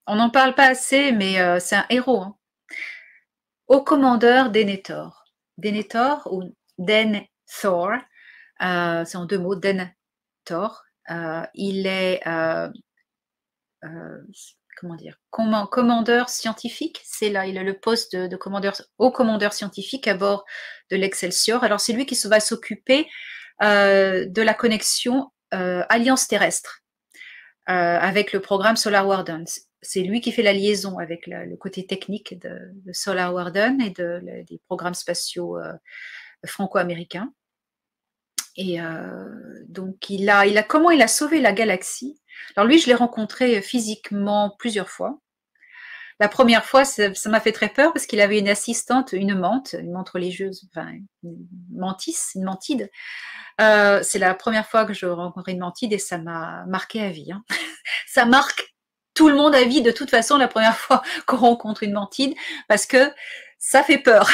On n'en parle pas assez, mais c'est un héros. Haut commandeur Denethor. Denethor ou Denethor, c'est en 2 mots, Denethor. Il est, comment dire, commandeur scientifique. C'est là, il a le poste de haut commandeur scientifique à bord de l'Excelsior. Alors c'est lui qui va s'occuper de la connexion Alliance terrestre avec le programme Solar Warden. C'est lui qui fait la liaison avec le côté technique de Solar Warden et des programmes spatiaux franco-américains. Et donc comment il a sauvé la galaxie. Alors lui, je l'ai rencontré physiquement plusieurs fois. La première fois, ça m'a fait très peur parce qu'il avait une assistante, une menthe religieuse, enfin une mentide. C'est la première fois que je rencontrais une mentide et ça m'a marqué à vie. Ça marque tout le monde à vie de toute façon la première fois qu'on rencontre une mentide parce que ça fait peur.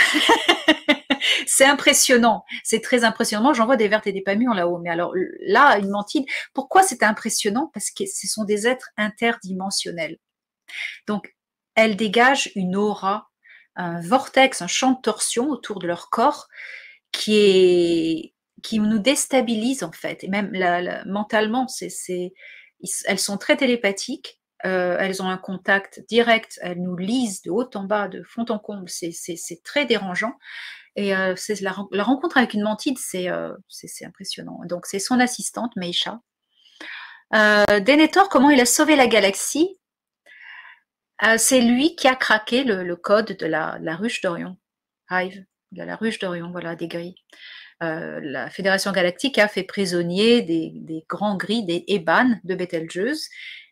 C'est impressionnant, c'est très impressionnant. J'en vois des vertes et des pas mûres là-haut, mais alors là, une mentide, pourquoi c'est impressionnant? Parce que ce sont des êtres interdimensionnels. Donc, elles dégagent une aura, un vortex, un champ de torsion autour de leur corps qui nous déstabilise en fait. Et même mentalement, elles sont très télépathiques. Elles ont un contact direct, elles nous lisent de haut en bas, de fond en comble. C'est très dérangeant. Et la rencontre avec une mentide, c'est impressionnant. Donc c'est son assistante, Meisha. Denethor, comment il a sauvé la galaxie? C'est lui qui a craqué le code de la ruche d'Orion. Hive, de la ruche d'Orion, voilà, des gris. La Fédération Galactique a fait prisonnier des grands gris, des Eban de Betelgeuse,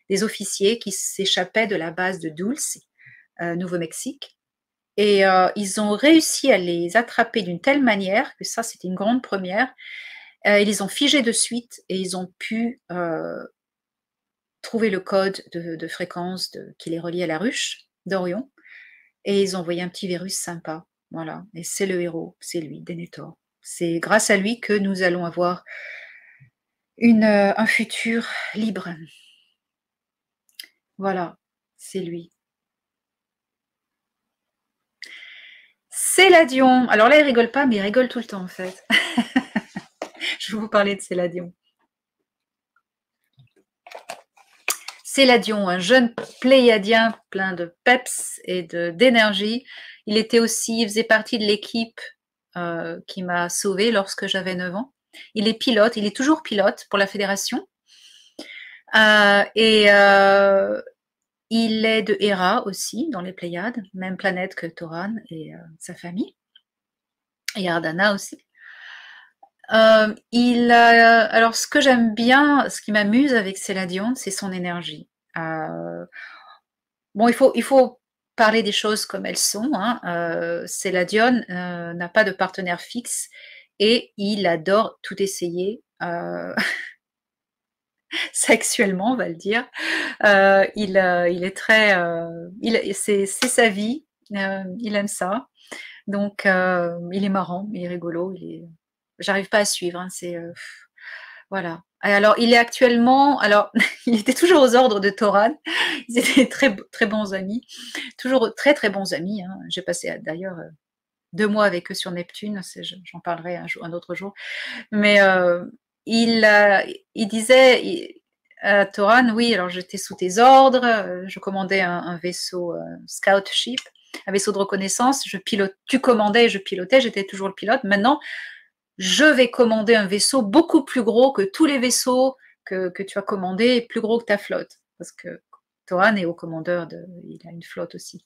des officiers qui s'échappaient de la base de Dulce, Nouveau-Mexique. Et ils ont réussi à les attraper d'une telle manière que ça, c'était une grande première. Ils les ont figés de suite et ils ont pu trouvé le code de fréquence qui les relie à la ruche d'Orion, et ils ont envoyé un petit virus sympa. Voilà, et c'est le héros, c'est lui, Denethor. C'est grâce à lui que nous allons avoir un futur libre. Voilà, c'est lui. Céladion. Alors là, il rigole pas, mais il rigole tout le temps en fait. Je vais vous parler de Céladion. Céladion, un jeune pléiadien plein de peps et d'énergie. Il faisait partie de l'équipe qui m'a sauvée lorsque j'avais 9 ans. Il est pilote, il est toujours pilote pour la fédération. Il est de Héra aussi, dans les Pléiades, même planète que Thoran et sa famille. Et Ardana aussi. Alors, ce que j'aime bien, ce qui m'amuse avec Céladion, c'est son énergie. Bon, il faut parler des choses comme elles sont. Céladion n'a pas de partenaire fixe et il adore tout essayer. Sexuellement, on va le dire. Il est très, c'est sa vie. Il aime ça. Donc, il est marrant, il est rigolo. J'arrive pas à suivre. Voilà. Alors, il est actuellement. Alors, il était toujours aux ordres de Thoran. Ils étaient très très bons amis, toujours très très bons amis. J'ai passé d'ailleurs 2 mois avec eux sur Neptune. J'en parlerai un autre jour. Mais il disait à Thoran, oui, alors j'étais sous tes ordres, je commandais un vaisseau scout ship, un vaisseau de reconnaissance, tu commandais et je pilotais, j'étais toujours le pilote. Maintenant, je vais commander un vaisseau beaucoup plus gros que tous les vaisseaux que tu as commandés, et plus gros que ta flotte. Parce que Thoran est haut commandeur, il a une flotte aussi.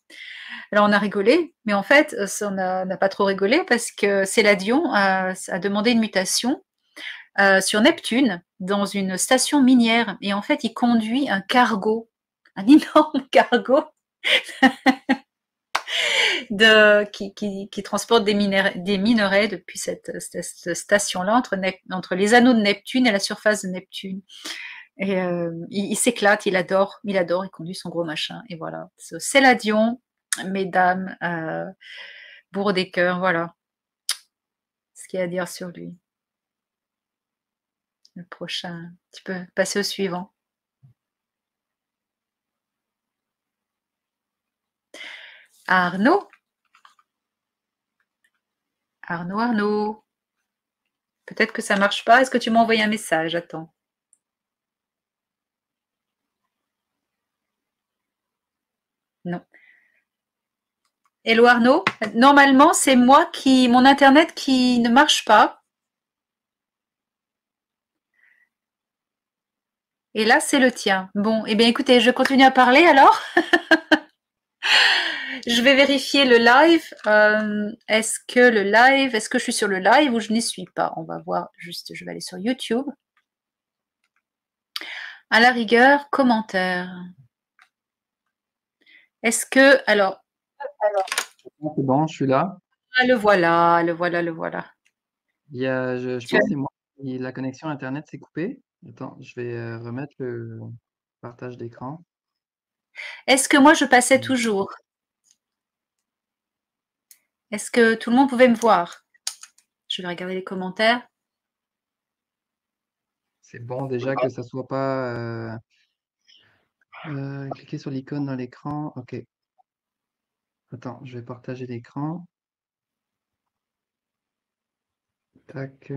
Alors on a rigolé, mais en fait, on n'a pas trop rigolé parce que Céladion a demandé une mutation sur Neptune, dans une station minière. Et en fait, il conduit un cargo, un énorme cargo qui transporte des minerais depuis cette station-là, entre les anneaux de Neptune et la surface de Neptune. Et il s'éclate, il adore, il conduit son gros machin. Et voilà, c'est Céladion, mesdames, bourre des cœurs, voilà ce qu'il y a à dire sur lui. Le prochain, tu peux passer au suivant. Arnaud. Arnaud. Peut-être que ça marche pas. Est-ce que tu m'as envoyé un message? Attends. Non. Hello Arnaud. Normalement, c'est mon internet qui ne marche pas. Et là, c'est le tien. Bon, eh bien, écoutez, je continue à parler alors. Je vais vérifier le live. Est-ce que je suis sur le live ou je n'y suis pas? On va voir juste, je vais aller sur YouTube. À la rigueur, commentaire. Est-ce que, alors. C'est bon, je suis là. Ah, le voilà, le voilà, le voilà. Je pense que c'est moi. La connexion Internet s'est coupée. Attends, je vais remettre le partage d'écran. Est-ce que moi, je passais toujours? Est-ce que tout le monde pouvait me voir? Je vais regarder les commentaires. C'est bon déjà que ça soit pas... cliquez sur l'icône dans l'écran. OK. Attends, je vais partager l'écran. Tac.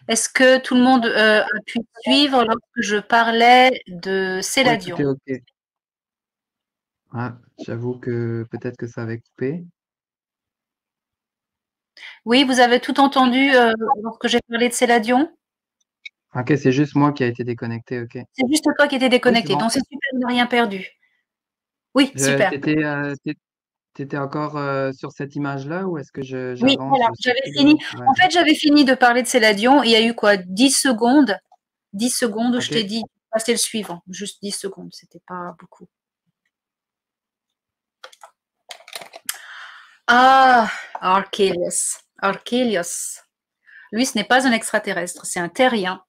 Est-ce que tout le monde a pu suivre lorsque je parlais de Oui, tout est Céladion? OK. Ah, j'avoue que peut-être que ça avait coupé. Oui, vous avez tout entendu lorsque j'ai parlé de Céladion? OK, c'est juste moi qui a été déconnecté. OK. C'est juste toi qui étais Oui, c'est déconnecté. bon. Donc c'est super, on n'a rien perdu. Oui, super. T'étais encore sur cette image-là ou est-ce que Oui, j'avance? voilà, Je sais j'avais plus fini. là. Ouais. En fait, j'avais fini de parler de Céladion. Il y a eu quoi? 10 secondes. 10 secondes où je t'ai OK. dit, passer le suivant. Juste 10 secondes, c'était pas beaucoup. Ah, Archelios. Archelios. Lui, ce n'est pas un extraterrestre, c'est un terrien.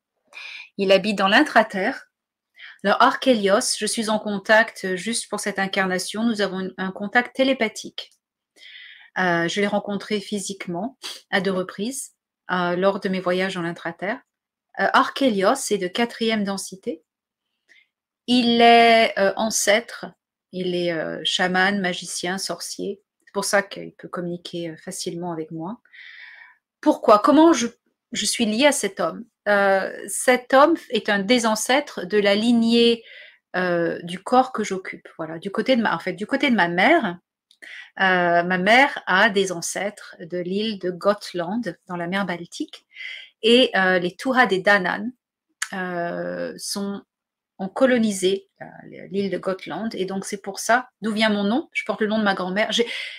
Il habite dans l'intraterre. Alors, Archelios, je suis en contact juste pour cette incarnation. Nous avons un contact télépathique. Je l'ai rencontré physiquement à 2 reprises lors de mes voyages dans l'intraterre. Archelios est de 4e densité. Il est ancêtre, il est chaman, magicien, sorcier. C'est pour ça qu'il peut communiquer facilement avec moi. Pourquoi? Comment je suis liée à cet homme? Cet homme est un des ancêtres de la lignée du corps que j'occupe. Voilà, du côté de ma mère. Ma mère a des ancêtres de l'île de Gotland, dans la mer Baltique, et les Tuatha Dé Danann ont colonisé l'île de Gotland, et donc c'est pour ça d'où vient mon nom. Je porte le nom de ma grand-mère.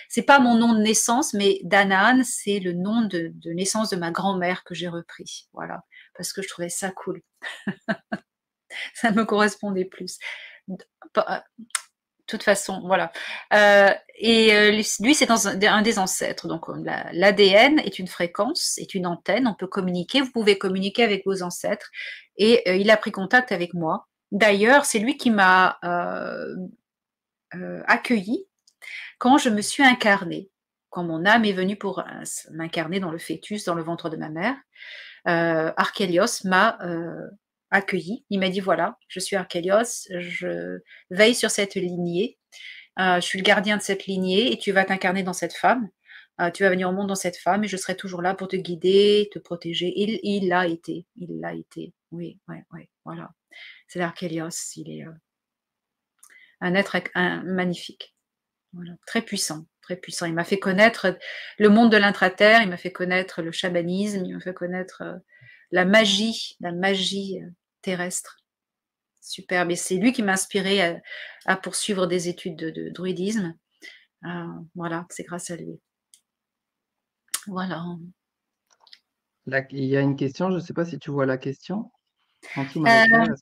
C'est pas mon nom de naissance, mais Danann, c'est le nom de naissance de ma grand-mère que j'ai repris. Voilà, parce que je trouvais ça cool. Ça me correspondait plus. De toute façon, voilà. Lui, c'est un des ancêtres. Donc, l'ADN est une fréquence, est une antenne. On peut communiquer. Vous pouvez communiquer avec vos ancêtres. Et il a pris contact avec moi. D'ailleurs, c'est lui qui m'a accueilli quand je me suis incarnée. Quand mon âme est venue pour m'incarner dans le fœtus, dans le ventre de ma mère, Archelios m'a accueilli. Il m'a dit voilà, je suis Archelios, je veille sur cette lignée, je suis le gardien de cette lignée et tu vas t'incarner dans cette femme. Tu vas venir au monde dans cette femme et je serai toujours là pour te guider, te protéger. Il l'a été, il l'a été. Oui, voilà. C'est l'Archelios, il est un être magnifique, voilà, très puissant, très puissant. Il m'a fait connaître le monde de l'intraterre, il m'a fait connaître le chamanisme, il m'a fait connaître la magie terrestre. Superbe. Et c'est lui qui m'a inspiré à poursuivre des études de druidisme. Voilà, c'est grâce à lui. Voilà. Là, il y a une question, je ne sais pas si tu vois la question. En dessous, Marie-Claire,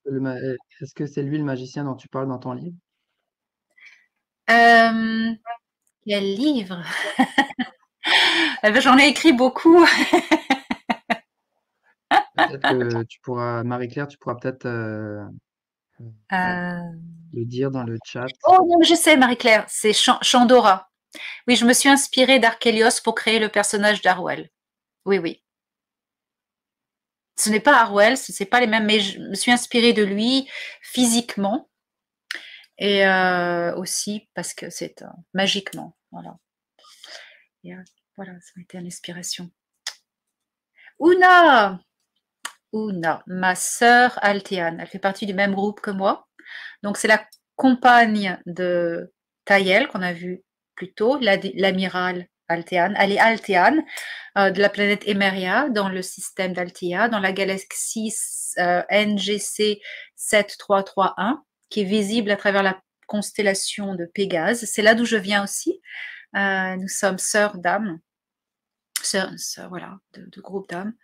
est-ce que c'est lui le magicien dont tu parles dans ton livre? Quel livre? Eh ben, j'en ai écrit beaucoup. Peut-être que tu pourras, Marie-Claire, tu pourras peut-être Euh... le dire dans le chat. Oh non, je sais, Marie-Claire, c'est Chandora. Oui, je me suis inspirée d'Archelios pour créer le personnage d'Arwell. Oui, oui. Ce n'est pas Arwell, ce n'est pas les mêmes, mais je me suis inspirée de lui physiquement et aussi parce que c'est magiquement. Voilà. Et, voilà, ça a été une inspiration. Una, ma sœur Altéane, elle fait partie du même groupe que moi. Donc c'est la compagne de Tayel qu'on a vu plus tôt, l'amiral Altéane. Elle est Altéane de la planète Emeria dans le système d'Altea, dans la galaxie NGC 7331, qui est visible à travers la constellation de Pégase. C'est là d'où je viens aussi. Nous sommes sœurs d'âme, sœurs, voilà, de groupe d'âme.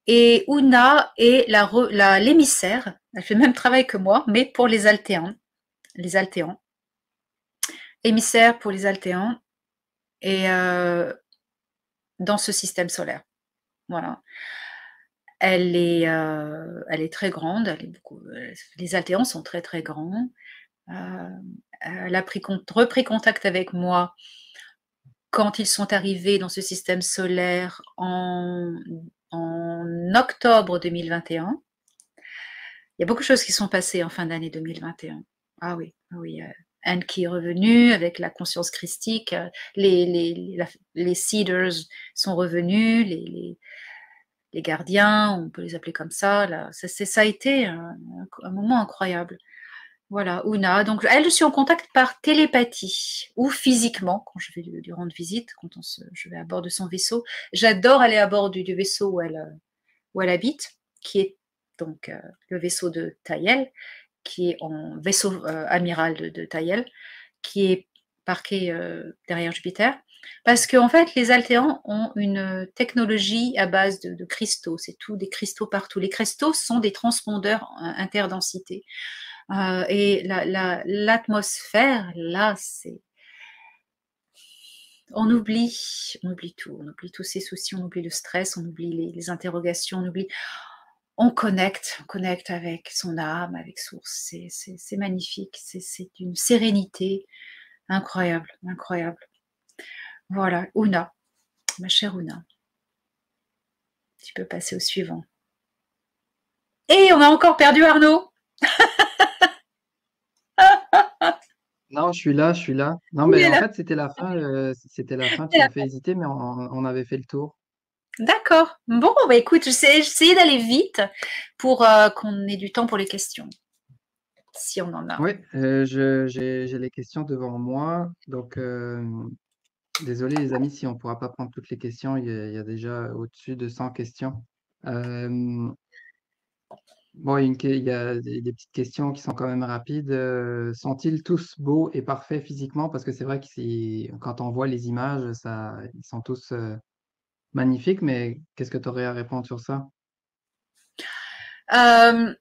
Et Una est l'émissaire, elle fait le même travail que moi, mais pour les Altéans. Les Altéans. Émissaire pour les Altéans. Et dans ce système solaire. Voilà. Elle est très grande. Les Altéans sont très très grands. Elle a repris contact avec moi quand ils sont arrivés dans ce système solaire en octobre 2021. Il y a beaucoup de choses qui sont passées en fin d'année 2021. Ah oui, Anne qui est revenue avec la conscience christique, les Seeders sont revenus, les gardiens, on peut les appeler comme ça. Là, ça a été un moment incroyable. Voilà, Una. Donc, elle, je suis en contact par télépathie ou physiquement quand je vais lui rendre visite, quand je vais à bord de son vaisseau. J'adore aller à bord du vaisseau où elle habite, qui est donc le vaisseau de Tayel, qui est en vaisseau amiral de Tayel, qui est parqué derrière Jupiter. Parce qu'en fait, les Altéans ont une technologie à base de cristaux. C'est tout des cristaux partout. Les cristaux sont des transpondeurs interdensité. Et l'atmosphère, là, c'est on oublie tout, on oublie tous ses soucis, on oublie le stress, on oublie les interrogations, on connecte avec son âme, avec source. C'est magnifique, c'est une sérénité incroyable, incroyable. Voilà, Ouna, ma chère Ouna. Tu peux passer au suivant. Et on a encore perdu Arnaud. Non, je suis là, je suis là. Non, Il mais est en là. fait, c'était la fin, tu m'as fait hésiter, mais on avait fait le tour. D'accord. Bon, bah écoute, j'essayais d'aller vite pour qu'on ait du temps pour les questions, si on en a. Oui, j'ai les questions devant moi. Donc, désolé les amis si on ne pourra pas prendre toutes les questions. Il y a déjà au-dessus de 100 questions. Euh, bon, il y a des petites questions qui sont quand même rapides. Sont-ils tous beaux et parfaits physiquement? Parce que c'est vrai que quand on voit les images, ils sont tous magnifiques, mais qu'est-ce que tu aurais à répondre sur ça? Euh,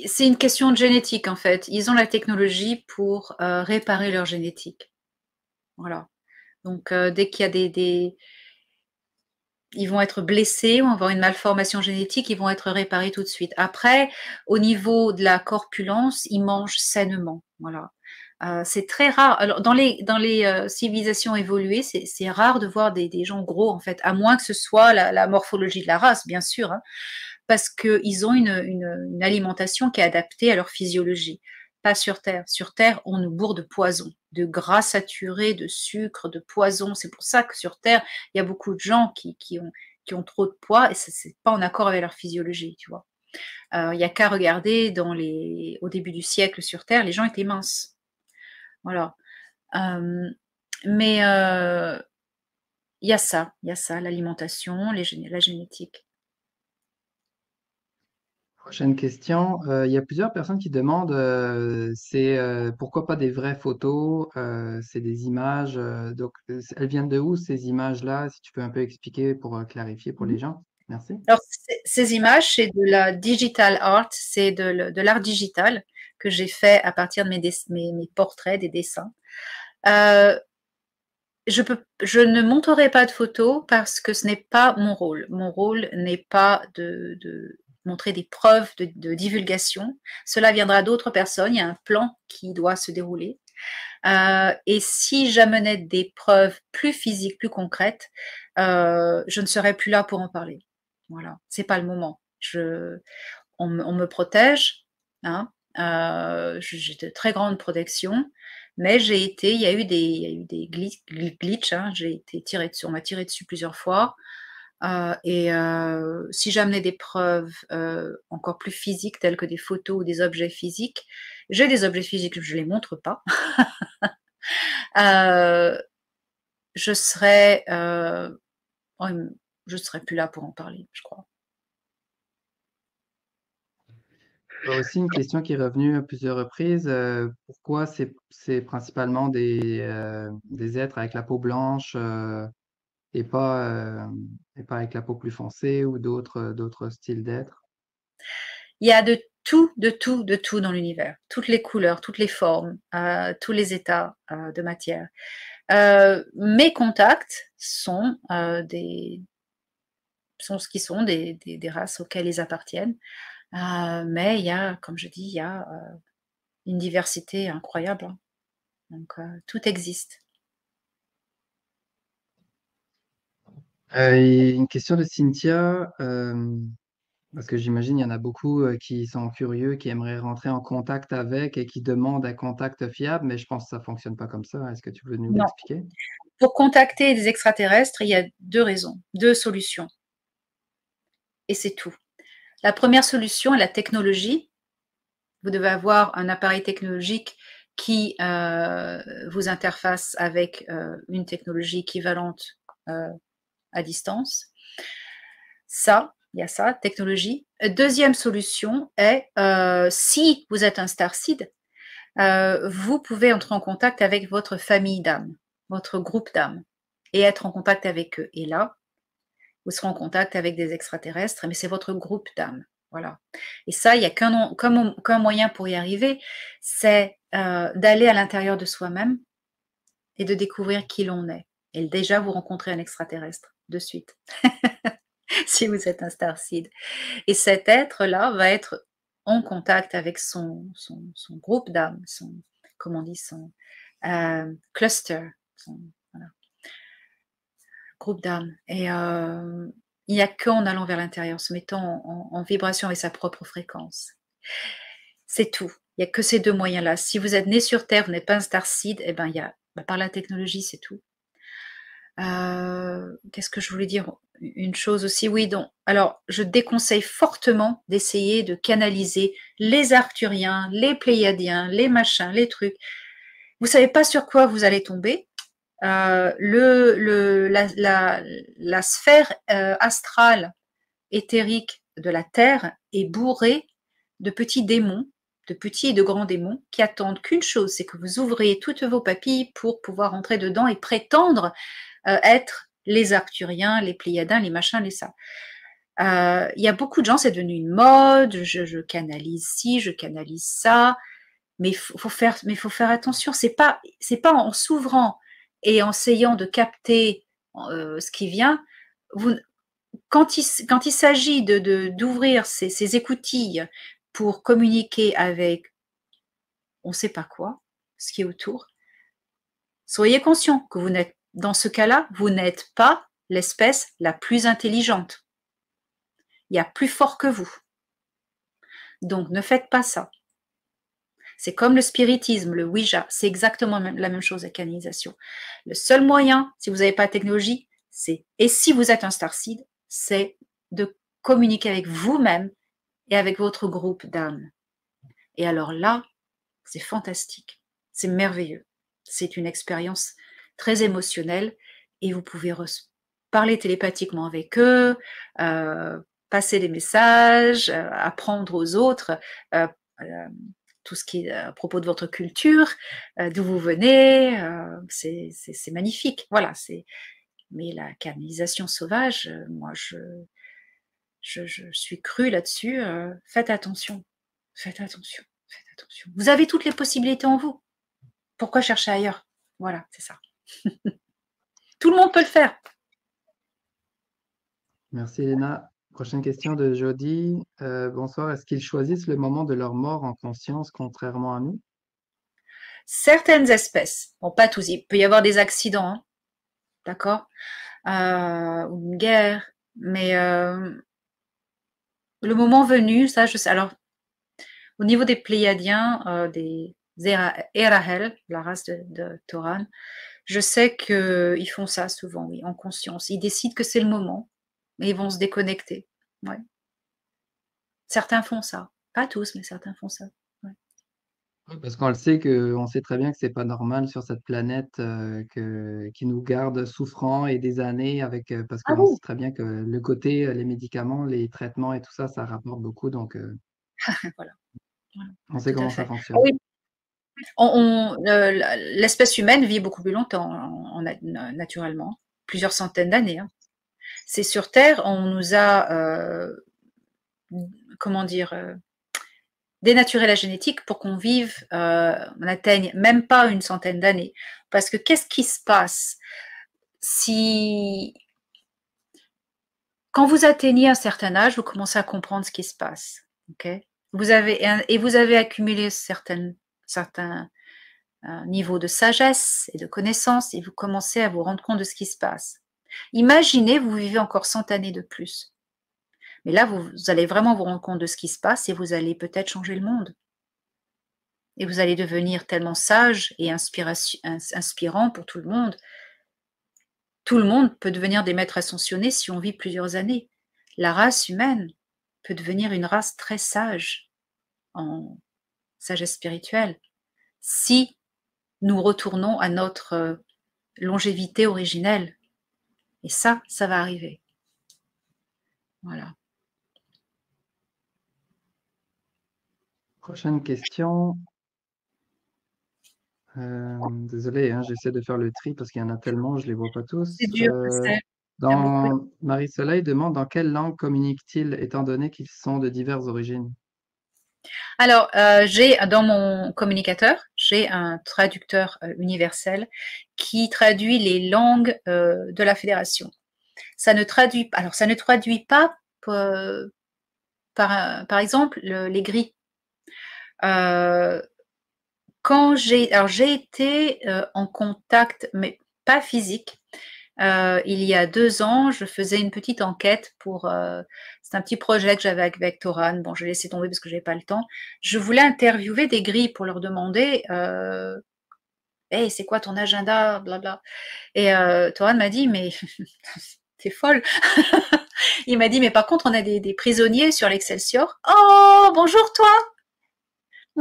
c'est une question de génétique en fait. Ils ont la technologie pour réparer leur génétique. Voilà. Donc dès qu'il y a ils vont être blessés ou avoir une malformation génétique, ils vont être réparés tout de suite. Après, au niveau de la corpulence, ils mangent sainement. Voilà. C'est très rare. Alors, dans les civilisations évoluées, c'est rare de voir des gens gros, en fait, à moins que ce soit la morphologie de la race, bien sûr, hein, parce qu'ils ont une alimentation qui est adaptée à leur physiologie. Pas sur Terre. Sur Terre, on nous bourre de poison, de gras saturés, de sucre, de poison. C'est pour ça que sur Terre, il y a beaucoup de gens qui ont trop de poids et c'est pas en accord avec leur physiologie, tu vois. Il y a qu'à regarder au début du siècle sur Terre, les gens étaient minces. Voilà. Euh, mais il y a ça, l'alimentation, la génétique. Prochaine question. Il y a plusieurs personnes qui demandent, pourquoi pas des vraies photos, c'est des images. Donc, elles viennent de où ces images-là? Si tu peux un peu expliquer pour clarifier pour les gens. Merci. Alors, ces images, c'est de la digital art, c'est de l'art digital que j'ai fait à partir de mes portraits, des dessins. Euh, je ne montrerai pas de photos parce que ce n'est pas mon rôle. Mon rôle n'est pas de montrer des preuves de divulgation. Cela viendra d'autres personnes. Il y a un plan qui doit se dérouler. Et si j'amenais des preuves plus physiques, plus concrètes, je ne serais plus là pour en parler. Voilà, c'est pas le moment. On me protège, hein, j'ai de très grandes protections, mais il y a eu des glitches, hein, j'ai été tirée dessus, on m'a tiré dessus plusieurs fois. Si j'amenais des preuves encore plus physiques, telles que des photos ou des objets physiques, j'ai des objets physiques, je ne les montre pas. euh, je serais, je serais plus là pour en parler, je crois. Aussi, une question qui est revenue à plusieurs reprises. Pourquoi c'est principalement des êtres avec la peau blanche et pas avec la peau plus foncée ou d'autres styles d'êtres? Il y a de tout, de tout, de tout dans l'univers. Toutes les couleurs, toutes les formes, tous les états de matière. Mes contacts sont ce qui sont des races auxquelles ils appartiennent. Mais il y a, comme je dis, il y a une diversité incroyable, hein. Donc, tout existe. Et une question de Cynthia. Parce que j'imagine il y en a beaucoup qui sont curieux, qui aimeraient rentrer en contact avec et qui demandent un contact fiable, mais je pense que ça fonctionne pas comme ça. Est-ce que tu veux nous Non. l'expliquer? Pour contacter des extraterrestres, il y a deux raisons, deux solutions. Et c'est tout. La première solution est la technologie. Vous devez avoir un appareil technologique qui vous interface avec une technologie équivalente à distance. Ça, il y a ça, technologie. Deuxième solution est, si vous êtes un starseed, vous pouvez entrer en contact avec votre famille d'âmes, votre groupe d'âmes, et être en contact avec eux. Et là, vous serez en contact avec des extraterrestres, mais c'est votre groupe d'âmes. Voilà. Et ça, il n'y a qu'un moyen pour y arriver, c'est d'aller à l'intérieur de soi-même et de découvrir qui l'on est. Et déjà, vous rencontrez un extraterrestre de suite, si vous êtes un starseed. Et cet être-là va être en contact avec son groupe d'âmes, comment on dit, son cluster, voilà, groupe d'âmes. Et il n'y a qu'en allant vers l'intérieur, se mettant en vibration avec sa propre fréquence. C'est tout. Il n'y a que ces deux moyens-là. Si vous êtes né sur Terre, vous n'êtes pas un starseed, eh ben, il y a, par la technologie, c'est tout. Qu'est-ce que je voulais dire? Une chose aussi, oui, donc, alors je déconseille fortement d'essayer de canaliser les Arcturiens, les Pléiadiens, les machins, les trucs. Vous savez pas sur quoi vous allez tomber. La sphère astrale éthérique de la Terre est bourrée de petits démons, de petits et de grands démons, qui attendent qu'une chose, c'est que vous ouvriez toutes vos papilles pour pouvoir entrer dedans et prétendre être les Arcturiens, les Pléiadiens, les machins, les ça. Il y a beaucoup de gens, c'est devenu une mode, je canalise ci, je canalise ça, mais faut faire attention. C'est pas en s'ouvrant et en essayant de capter ce qui vient. Quand il s'agit d'ouvrir ces écoutilles pour communiquer avec on ne sait pas quoi, ce qui est autour, soyez conscient que vous n'êtes, dans ce cas-là, vous n'êtes pas l'espèce la plus intelligente. Il y a plus fort que vous. Donc ne faites pas ça. C'est comme le spiritisme, le Ouija, c'est exactement la même chose, la canalisation. Le seul moyen, si vous n'avez pas de technologie, et si vous êtes un starseed, c'est de communiquer avec vous-même et avec votre groupe d'âmes. Et alors là, c'est fantastique, c'est merveilleux. C'est une expérience très émotionnelle et vous pouvez parler télépathiquement avec eux, passer des messages, apprendre aux autres tout ce qui est à propos de votre culture, d'où vous venez, c'est magnifique. Voilà, mais la canalisation sauvage, moi je suis crue là-dessus. Faites attention, faites attention, faites attention. Vous avez toutes les possibilités en vous. Pourquoi chercher ailleurs? Voilà, c'est ça. Tout le monde peut le faire. Merci Elena. Prochaine question de Jody. Bonsoir. Est-ce qu'ils choisissent le moment de leur mort en conscience, contrairement à nous? Certaines espèces, bon pas tous, il peut y avoir des accidents, hein, d'accord, ou une guerre, mais le moment venu, ça je sais. Alors, au niveau des Pléiadiens, des Erahel, la race de Thoran, je sais qu'ils font ça souvent, oui, en conscience. Ils décident que c'est le moment et ils vont se déconnecter. Ouais. Certains font ça. Pas tous, mais certains font ça. Ouais. Oui, parce qu'on le sait on sait très bien que c'est pas normal sur cette planète qui nous garde souffrants et des années parce Ah qu'on oui. sait très bien que le côté les médicaments, les traitements et tout ça, ça rapporte beaucoup. Donc Voilà, voilà, on sait tout à comment ça fait. Ah fonctionne. oui, l'espèce humaine vit beaucoup plus longtemps, naturellement, plusieurs centaines d'années. Hein. C'est sur Terre, on nous a, comment dire, dénaturer la génétique pour qu'on vive, on n'atteigne même pas une centaine d'années. Parce que qu'est-ce qui se passe si, quand vous atteignez un certain âge, vous commencez à comprendre ce qui se passe. Okay, vous avez accumulé certains niveaux de sagesse et de connaissance et vous commencez à vous rendre compte de ce qui se passe. Imaginez, vous vivez encore 100 années de plus. Mais là, vous allez vraiment vous rendre compte de ce qui se passe et vous allez peut-être changer le monde. Et vous allez devenir tellement sage et inspirant pour tout le monde. Tout le monde peut devenir des maîtres ascensionnés si on vit plusieurs années. La race humaine peut devenir une race très sage en sagesse spirituelle si nous retournons à notre longévité originelle. Et ça va arriver. Voilà. Prochaine question. Désolé, hein, j'essaie de faire le tri parce qu'il y en a tellement, je les vois pas C'est tous. dur, je sais. Il y a beaucoup. Marie-Soleil demande dans quelle langue communiquent-ils étant donné qu'ils sont de diverses origines? Alors, j'ai dans mon communicateur, j'ai un traducteur universel qui traduit les langues de la fédération. Ça ne traduit pas par exemple les gris. Quand j'ai été en contact, mais pas physique. Il y a 2 ans, je faisais une petite enquête pour. C'est un petit projet que j'avais avec Toran. Bon, je l'ai laissé tomber parce que j'avais pas le temps. Je voulais interviewer des grilles pour leur demander. Hey, c'est quoi ton agenda, blabla. Et Toran m'a dit, mais t'es folle. Il m'a dit, mais par contre, on a des prisonniers sur l'Excelsior. Oh, bonjour toi.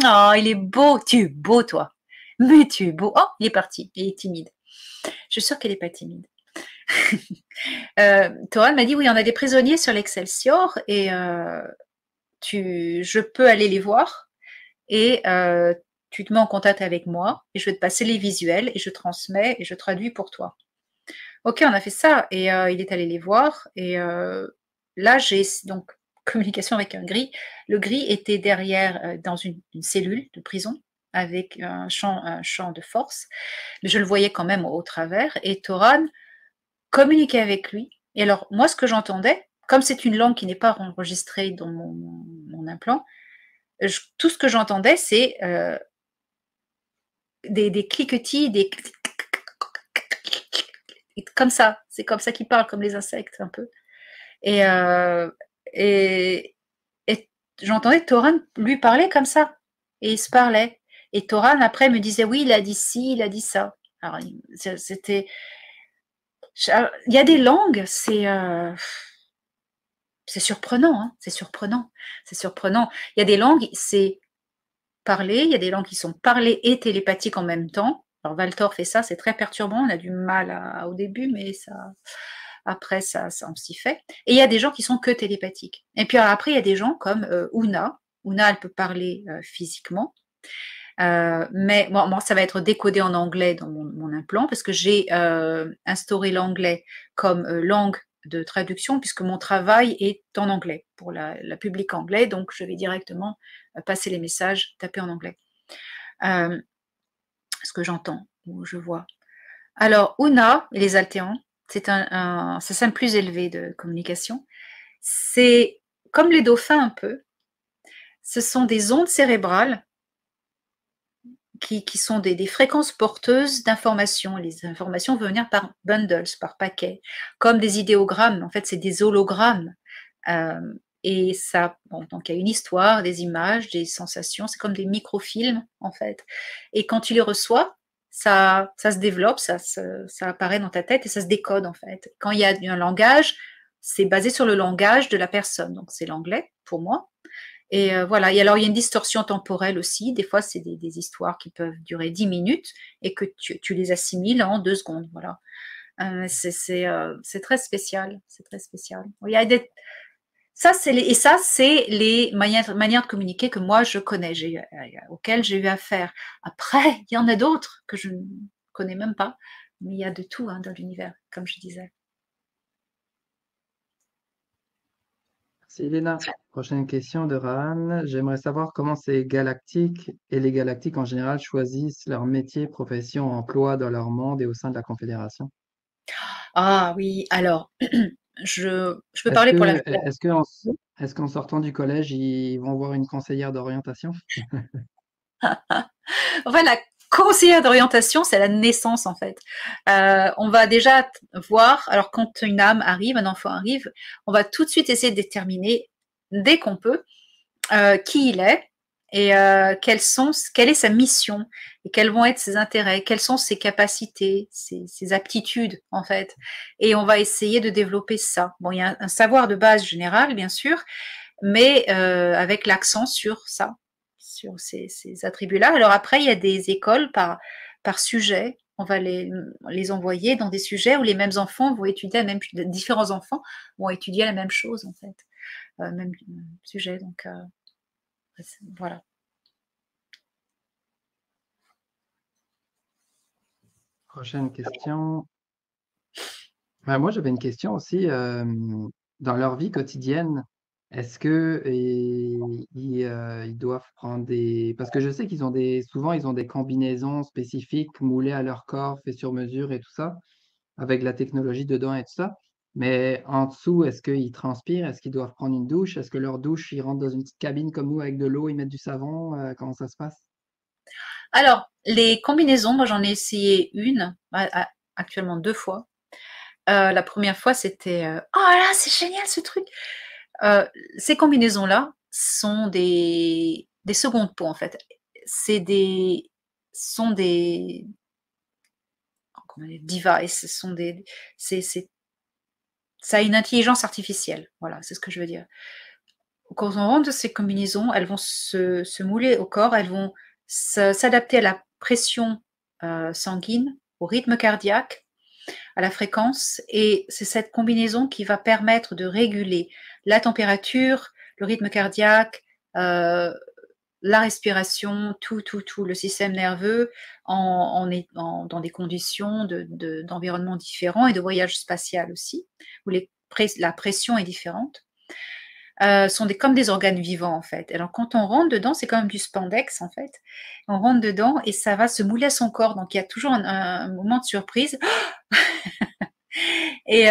Oh, il est beau. Tu es beau, toi. Mais tu es beau. Oh, il est parti. Il est timide. Je suis sûre qu'elle n'est pas timide. Toran m'a dit, oui, on a des prisonniers sur l'Excelsior et je peux aller les voir et tu te mets en contact avec moi et je vais te passer les visuels et je transmets et je traduis pour toi. Ok, on a fait ça et il est allé les voir et là j'ai donc communication avec un gris. Le gris était derrière dans une cellule de prison avec un champ de force, mais je le voyais quand même au travers et Toran communiquer avec lui. Et alors, moi, ce que j'entendais, comme c'est une langue qui n'est pas enregistrée dans mon implant, tout ce que j'entendais, c'est des cliquetis, comme ça. C'est comme ça qu'ils parlent, comme les insectes, un peu. Et, et, et j'entendais Toran lui parler comme ça. Et il se parlait. Et Toran, après, me disait, oui, il a dit ci, il a dit ça. Alors, c'était... Il y a des langues, c'est surprenant, hein, c'est surprenant, c'est surprenant. Il y a des langues, c'est parler, il y a des langues qui sont parlées et télépathiques en même temps. Alors Valtor fait ça, c'est très perturbant, on a du mal au début, mais après on s'y fait. Et il y a des gens qui sont que télépathiques. Et puis après, il y a des gens comme Una. Una, elle peut parler physiquement. Mais moi, ça va être décodé en anglais dans mon implant parce que j'ai instauré l'anglais comme langue de traduction puisque mon travail est en anglais pour la public anglais, donc je vais directement passer les messages tapés en anglais. Ce que j'entends ou je vois. Alors, Una et les altéans, c'est un système plus élevé de communication. C'est comme les dauphins un peu. Ce sont des ondes cérébrales qui sont des fréquences porteuses d'informations. Les informations vont venir par bundles, par paquets, comme des idéogrammes. En fait, c'est des hologrammes. Et ça, bon, donc il y a une histoire, des images, des sensations. C'est comme des microfilms, en fait. Et quand tu les reçois, ça se développe, ça apparaît dans ta tête et ça se décode, en fait. Quand il y a un langage, c'est basé sur le langage de la personne. Donc, c'est l'anglais pour moi. Et voilà. Et alors, il y a une distorsion temporelle aussi. Des fois, c'est des histoires qui peuvent durer 10 minutes et que tu les assimiles en 2 secondes. Voilà. C'est très spécial. C'est très spécial. Il y a ça, c'est les manières de communiquer que moi, je connais, auxquelles j'ai eu affaire. Après, il y en a d'autres que je ne connais même pas. Mais il y a de tout hein, dans l'univers, comme je disais. Merci Elena. Prochaine question de Rahan. J'aimerais savoir comment ces galactiques et les galactiques en général choisissent leur métier, profession, emploi dans leur monde et au sein de la Confédération. Ah oui, alors, je peux parler pour la Est-ce que est-ce qu'en sortant du collège, ils vont voir une conseillère d'orientation? Enfin, la conseillère d'orientation, c'est la naissance en fait. On va déjà voir, alors quand une âme arrive, un enfant arrive, on va tout de suite essayer de déterminer, dès qu'on peut, qui il est et quelle est sa mission et quels vont être ses intérêts, quelles sont ses capacités, ses aptitudes en fait. Et on va essayer de développer ça. Bon, il y a un savoir de base général, bien sûr, mais avec l'accent sur ça, sur ces attributs-là. Alors après, il y a des écoles par sujet. On va les envoyer dans des sujets où les mêmes enfants vont étudier différents enfants vont étudier la même chose en fait, même sujet. Donc voilà. Prochaine question. Moi, j'avais une question aussi. Dans leur vie quotidienne, Est-ce que ils doivent prendre des... Parce que je sais qu'ils ont souvent, ils ont des combinaisons spécifiques moulées à leur corps, fait sur mesure et tout ça, avec la technologie dedans et tout ça. Mais en dessous, est-ce qu'ils transpirent? Est-ce qu'ils doivent prendre une douche? Est-ce que leur douche, ils rentrent dans une petite cabine comme nous avec de l'eau, ils mettent du savon? Comment ça se passe? Alors, les combinaisons, moi j'en ai essayé une, actuellement 2 fois. La première fois, c'était oh là, c'est génial ce truc. Ces combinaisons-là sont des secondes peaux en fait. C'est des sont des comment dire, devices, ce sont des c'est ça a une intelligence artificielle. Voilà, c'est ce que je veux dire. Quand on rentre de ces combinaisons, elles vont se mouler au corps, elles vont s'adapter à la pression sanguine, au rythme cardiaque, à la fréquence, et c'est cette combinaison qui va permettre de réguler la température, le rythme cardiaque, la respiration, tout, le système nerveux dans des conditions d'environnement différents et de voyage spatial aussi, où la pression est différente. Sont comme des organes vivants en fait. Alors quand on rentre dedans, c'est comme du spandex en fait. On rentre dedans et ça va se mouler à son corps. Donc il y a toujours un moment de surprise. Et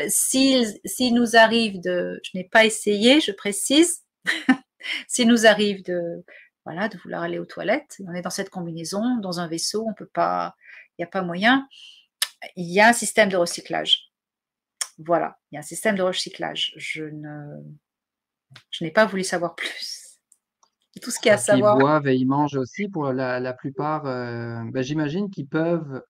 s'il nous arrive je n'ai pas essayé, je précise, s'il nous arrive de vouloir aller aux toilettes, on est dans cette combinaison, dans un vaisseau, on peut pas, il n'y a pas moyen. Il y a un système de recyclage. Voilà, il y a un système de recyclage. Je n'ai pas voulu savoir plus. C'est tout ce qu'il y a à Parce qu'ils savoir. boivent et ils mangent aussi pour la plupart. Ben, j'imagine qu'ils peuvent.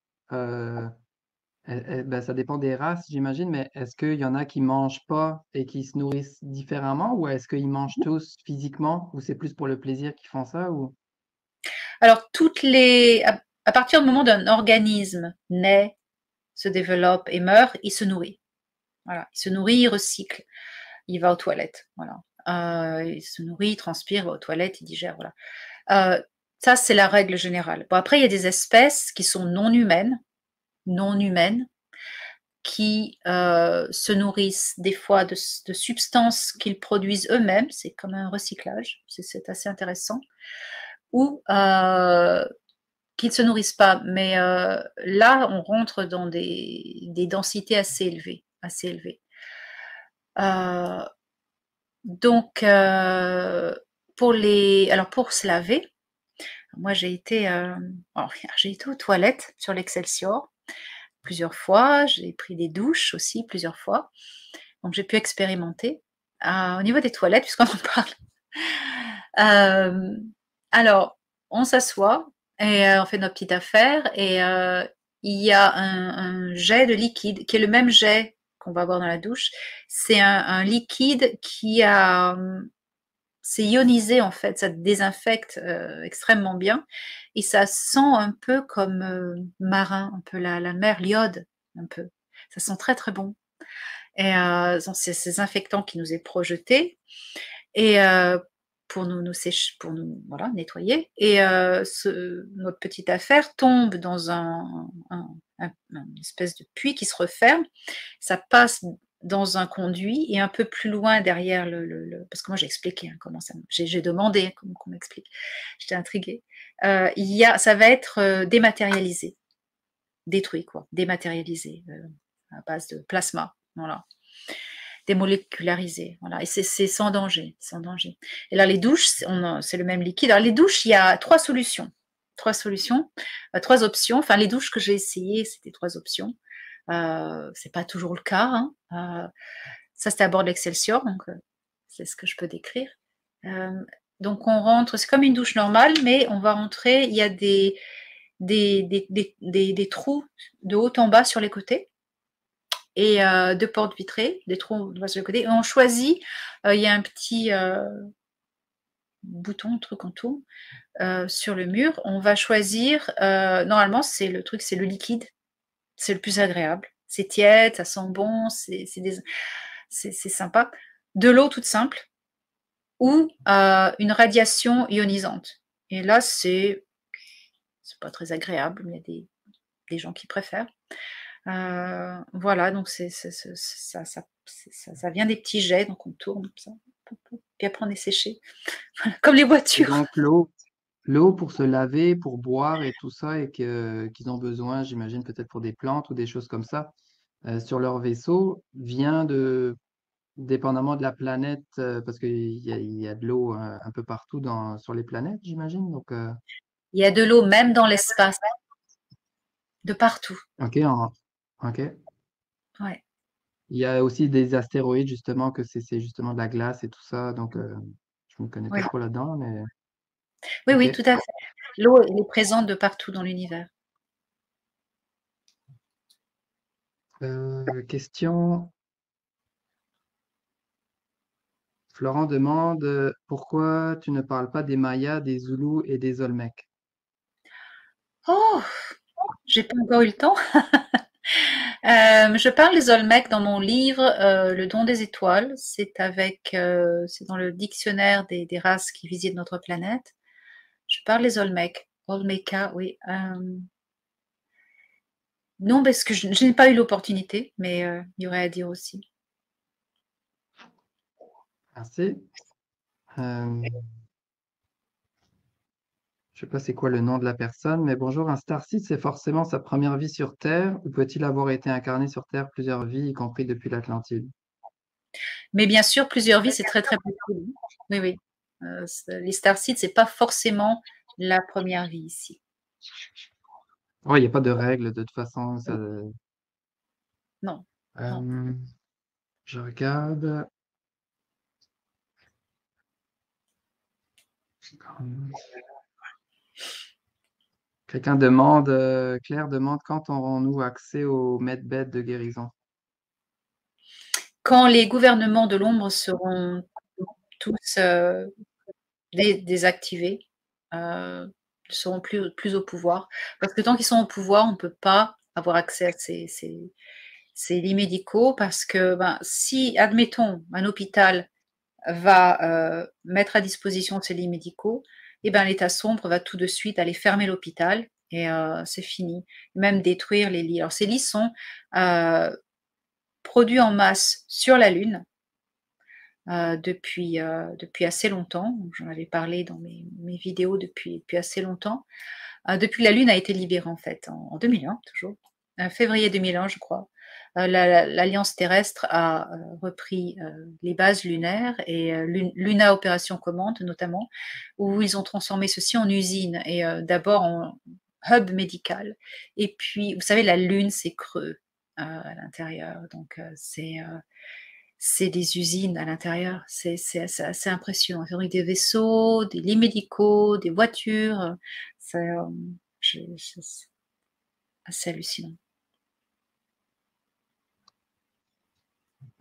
euh, ben, ça dépend des races, j'imagine, mais est-ce qu'il y en a qui mangent pas et qui se nourrissent différemment, ou est-ce qu'ils mangent tous physiquement, ou c'est plus pour le plaisir qu'ils font ça, ou... Alors, à partir du moment d'un organisme naît, se développe et meurt, il se nourrit. Voilà, il se nourrit, il recycle, il va aux toilettes. Voilà, il se nourrit, il transpire, il va aux toilettes, il digère. Voilà. Ça, c'est la règle générale. Bon, après, il y a des espèces qui sont non humaines, qui se nourrissent des fois de substances qu'ils produisent eux-mêmes. C'est comme un recyclage. C'est assez intéressant. Ou qui ne se nourrissent pas. Mais là, on rentre dans des densités assez élevées. Assez élevées. Euh, donc, alors pour se laver, moi j'ai été aux toilettes sur l'Excelsior plusieurs fois, j'ai pris des douches aussi plusieurs fois, donc j'ai pu expérimenter. Au niveau des toilettes, puisqu'on en parle, euh, alors on s'assoit et on fait nos petites affaires et il y a un jet de liquide qui est le même jet qu'on va avoir dans la douche. C'est un liquide c'est ionisé en fait, ça désinfecte extrêmement bien et ça sent un peu comme marin, un peu la mer, l'iode, un peu. Ça sent très très bon. Et c'est ces infectants qui nous est projeté et pour nous sécher, pour nous voilà, nettoyer. Et notre petite affaire tombe dans une espèce de puits qui se referme. Ça passe dans un conduit et un peu plus loin derrière parce que moi j'ai expliqué comment ça, j'ai demandé comment qu'on m'explique. J'étais intriguée. Ça va être dématérialisé, détruit quoi, dématérialisé à base de plasma. Voilà, démolécularisé. Voilà, et c'est sans danger, sans danger. Et là, les douches, c'est le même liquide. Alors, les douches, il y a trois solutions. Trois options. Enfin, les douches que j'ai essayées, c'était trois options. C'est pas toujours le cas. Hein. Ça, c'était à bord de l'Excelsior, donc c'est ce que je peux décrire. Euh, donc, on rentre, c'est comme une douche normale, mais on va rentrer, il y a des trous de haut en bas sur les côtés et deux portes vitrées, des trous de sur le côté. Et on choisit, il y a un petit bouton, truc en tout, sur le mur. On va choisir, normalement, c'est le liquide, c'est le plus agréable. C'est tiède, ça sent bon, c'est sympa. De l'eau toute simple ou une radiation ionisante. Et là, c'est pas très agréable, mais il y a des gens qui préfèrent. Voilà, donc ça vient des petits jets, donc on tourne comme ça. puis après on est séché, comme les Et voitures. donc l'eau pour se laver, pour boire et tout ça et qu'ils ont besoin, j'imagine peut-être pour des plantes ou des choses comme ça, sur leur vaisseau vient dépendamment de la planète, parce qu'il y a de l'eau un peu partout sur les planètes, j'imagine. Donc, Il y a de l'eau même dans l'espace, de partout. ok, ok. Ouais. Il y a aussi des astéroïdes justement que c'est justement de la glace et tout ça. Donc, je ne me connais pas Oui. trop là-dedans, mais Oui, ok. oui, tout à fait. L'eau, elle est présente de partout dans l'univers. Question. Florent demande pourquoi tu ne parles pas des Mayas, des Zoulous et des Olmecs? Oh, j'ai pas encore eu le temps. Je parle des Olmecs dans mon livre Le don des étoiles. C'est dans le dictionnaire des races qui visitent notre planète. Je parle des Olmecs. Olmeca, oui. Non, parce que je n'ai pas eu l'opportunité, mais il y aurait à dire aussi. Merci. Euh, je sais pas c'est quoi le nom de la personne, mais bonjour, un starseed, c'est forcément sa première vie sur Terre ou peut-il avoir été incarné sur Terre plusieurs vies, y compris depuis l'Atlantide? Mais bien sûr, plusieurs vies, c'est très très possible. Oui, oui. Les starseeds, c'est pas forcément la première vie ici. Ouais, il n'y a pas de règle de toute façon. Non, non. Euh, je regarde. Quelqu'un demande, Claire demande quand aurons-nous accès au medbed de guérison? Quand les gouvernements de l'ombre seront tous désactivés, ne seront plus au pouvoir. Parce que tant qu'ils sont au pouvoir, on ne peut pas avoir accès à ces lits médicaux parce que ben, si, admettons, un hôpital va mettre à disposition ces lits médicaux, et ben, l'État sombre va tout de suite aller fermer l'hôpital et c'est fini. Même détruire les lits. Alors ces lits sont euh, produits en masse sur la Lune depuis assez longtemps. J'en avais parlé dans mes vidéos depuis assez longtemps. Depuis que la Lune a été libérée en fait, en 2001 toujours, février 2001 je crois. L'Alliance terrestre a repris les bases lunaires et Luna Opération Commande notamment, où ils ont transformé ceci en usine et d'abord en hub médical. Et puis, vous savez, la Lune c'est creux à l'intérieur, donc c'est des usines à l'intérieur. C'est assez impressionnant. Ils fabriquent des vaisseaux, des lits médicaux, des voitures. C'est assez hallucinant.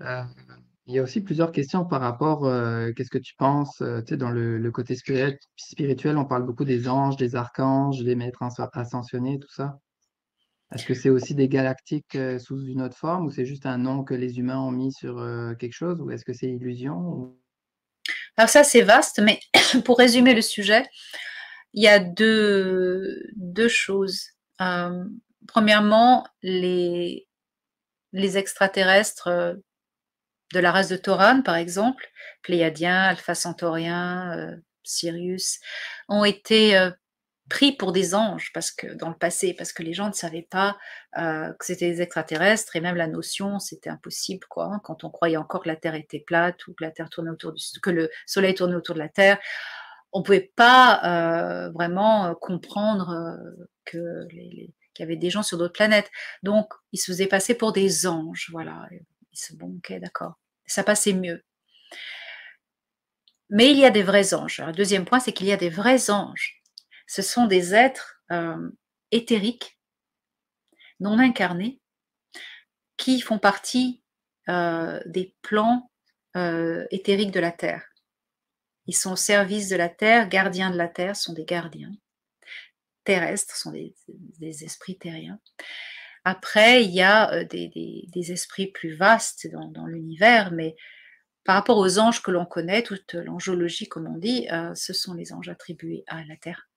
Euh, il y a aussi plusieurs questions par rapport, qu'est-ce que tu penses, tu sais, dans le côté spirituel, on parle beaucoup des anges, des archanges, des maîtres ascensionnés, tout ça. Est-ce que c'est aussi des galactiques sous une autre forme ou c'est juste un nom que les humains ont mis sur quelque chose ou est-ce que c'est illusion Alors ça, c'est vaste, mais pour résumer le sujet, il y a deux choses. Euh, Premièrement, les extraterrestres de la race de Tauran, par exemple, Pléiadiens, Alpha Centauriens, Sirius, ont été pris pour des anges parce que dans le passé, parce que les gens ne savaient pas que c'était des extraterrestres et même la notion, c'était impossible quoi. Hein, quand on croyait encore que la Terre était plate ou que la Terre tournait que le Soleil tournait autour de la Terre, on pouvait pas vraiment comprendre que qu'il y avait des gens sur d'autres planètes. Donc, ils se faisaient passer pour des anges, voilà. Ils se bon, ok, d'accord. Ça passait mieux. Mais il y a des vrais anges. Alors, le deuxième point, c'est qu'il y a des vrais anges. Ce sont des êtres éthériques, non incarnés, qui font partie des plans éthériques de la Terre. Ils sont au service de la Terre, gardiens de la Terre, sont des gardiens terrestres, sont des esprits terriens. Après, il y a des esprits plus vastes dans l'univers, mais par rapport aux anges que l'on connaît, toute l'angiologie, comme on dit, ce sont les anges attribués à la Terre.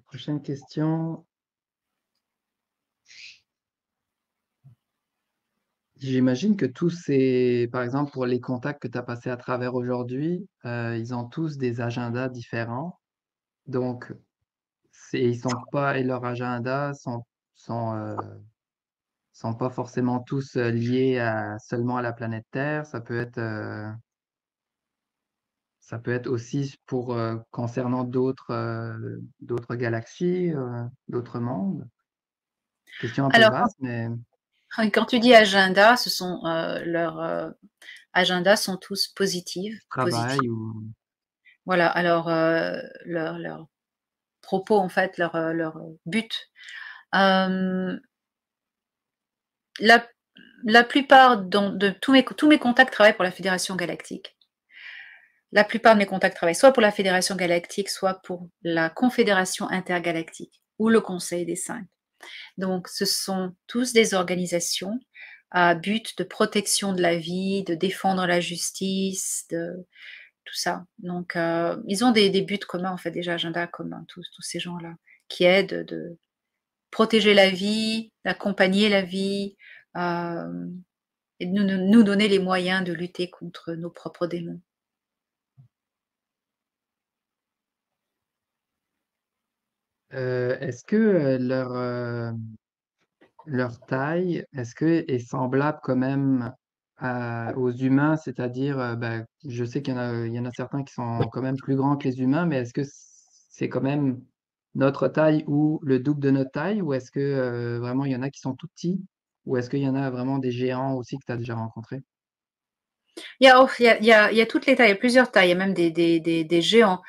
Prochaine question. J'imagine que tous ces par exemple, pour les contacts que tu as passés à travers aujourd'hui, ils ont tous des agendas différents. Donc ils sont pas et leurs agendas sont, sont pas forcément tous, liés à seulement à la planète Terre. Ça peut être aussi pour, concernant d'autres galaxies, d'autres mondes. Question un peu Alors, vaste, mais quand tu dis agenda, ce sont leurs agendas sont tous positifs, positifs. travail ou Voilà. Alors leur propos en fait, leur but. Euh, la, la plupart de tous mes contacts travaillent pour la Fédération Galactique. La plupart de mes contacts travaillent soit pour la Fédération Galactique, soit pour la Confédération Intergalactique ou le Conseil des Cinq. Donc, ce sont tous des organisations à but de protection de la vie, de défendre la justice, de tout ça. Donc, ils ont des buts communs, en fait, déjà, agenda commun, tous ces gens-là, qui aident de protéger la vie, d'accompagner la vie, euh, et de nous donner les moyens de lutter contre nos propres démons. est-ce que, leur taille, est-ce que est semblable quand même à aux humains? C'est-à-dire, bah, je sais qu'il y en a certains qui sont quand même plus grands que les humains, mais est-ce que c'est quand même notre taille ou le double de notre taille? Ou est-ce que, vraiment il y en a qui sont tout petits? Ou est-ce qu'il y en a vraiment des géants aussi que tu as déjà rencontrés? Il y a toutes les tailles, il y a plusieurs tailles, il y a même des géants.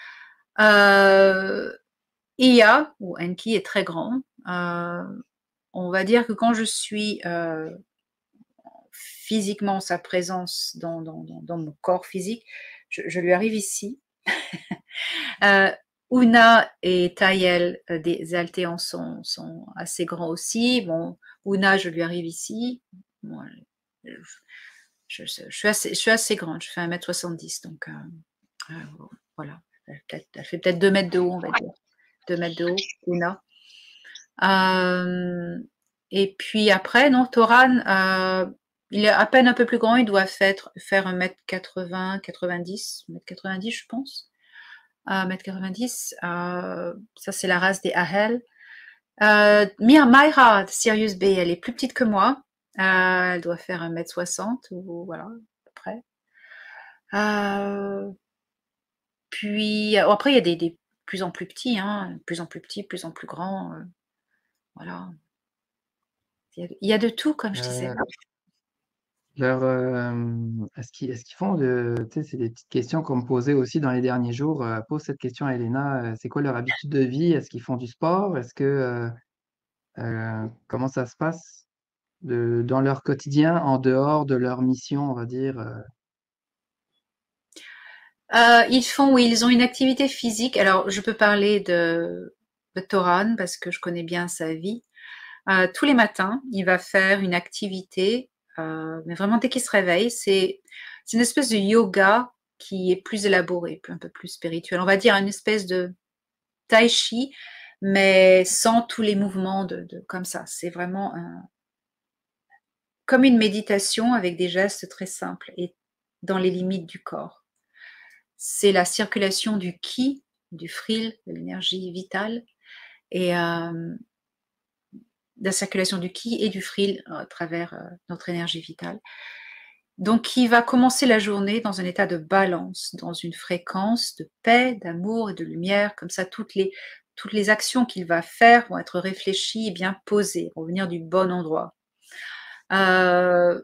Euh, Ia, ou Enki, est très grand. On va dire que quand je suis physiquement sa présence dans mon corps physique, je lui arrive ici. Euh, Una et Taïel, des Altéans, sont assez grands aussi. Bon, Una, je lui arrive ici. Bon, je suis assez grande, je fais 1,70 m, donc voilà. Elle fait peut-être 2 mètres de haut, on va dire. 2 mètres de haut, Una. Euh, et puis après, non, Toran, il est à peine un peu plus grand, il doit faire 1,80 m, 90, 1,90 m, je pense. 1,90 m, ça c'est la race des Ahel. Myra, de Sirius B, elle est plus petite que moi. Elle doit faire 1,60 m, ou voilà, à peu près. Puis après, il y a des plus en plus petits, hein, plus en plus petits, plus en plus grands. Voilà. Il y a de tout, comme je disais. Heu, est-ce qu'ils font tu sais, c'est des petites questions qu'on me posait aussi dans les derniers jours. Pose cette question à Elena, c'est quoi leur habitude de vie? Est-ce qu'ils font du sport? Est-ce que, comment ça se passe dans leur quotidien, en dehors de leur mission, on va dire? Oui, ils ont une activité physique. Alors, je peux parler de Toran parce que je connais bien sa vie. Tous les matins, il va faire une activité, mais vraiment dès qu'il se réveille, c'est une espèce de yoga qui est plus élaboré, un peu plus spirituel. On va dire une espèce de tai chi, mais sans tous les mouvements comme ça. C'est vraiment comme une méditation avec des gestes très simples et dans les limites du corps. C'est la circulation du ki, du frill, de l'énergie vitale, et la circulation du ki et du frill à travers notre énergie vitale. Donc, il va commencer la journée dans un état de balance, dans une fréquence de paix, d'amour et de lumière. Comme ça, toutes les actions qu'il va faire vont être réfléchies et bien posées, vont venir du bon endroit. Ils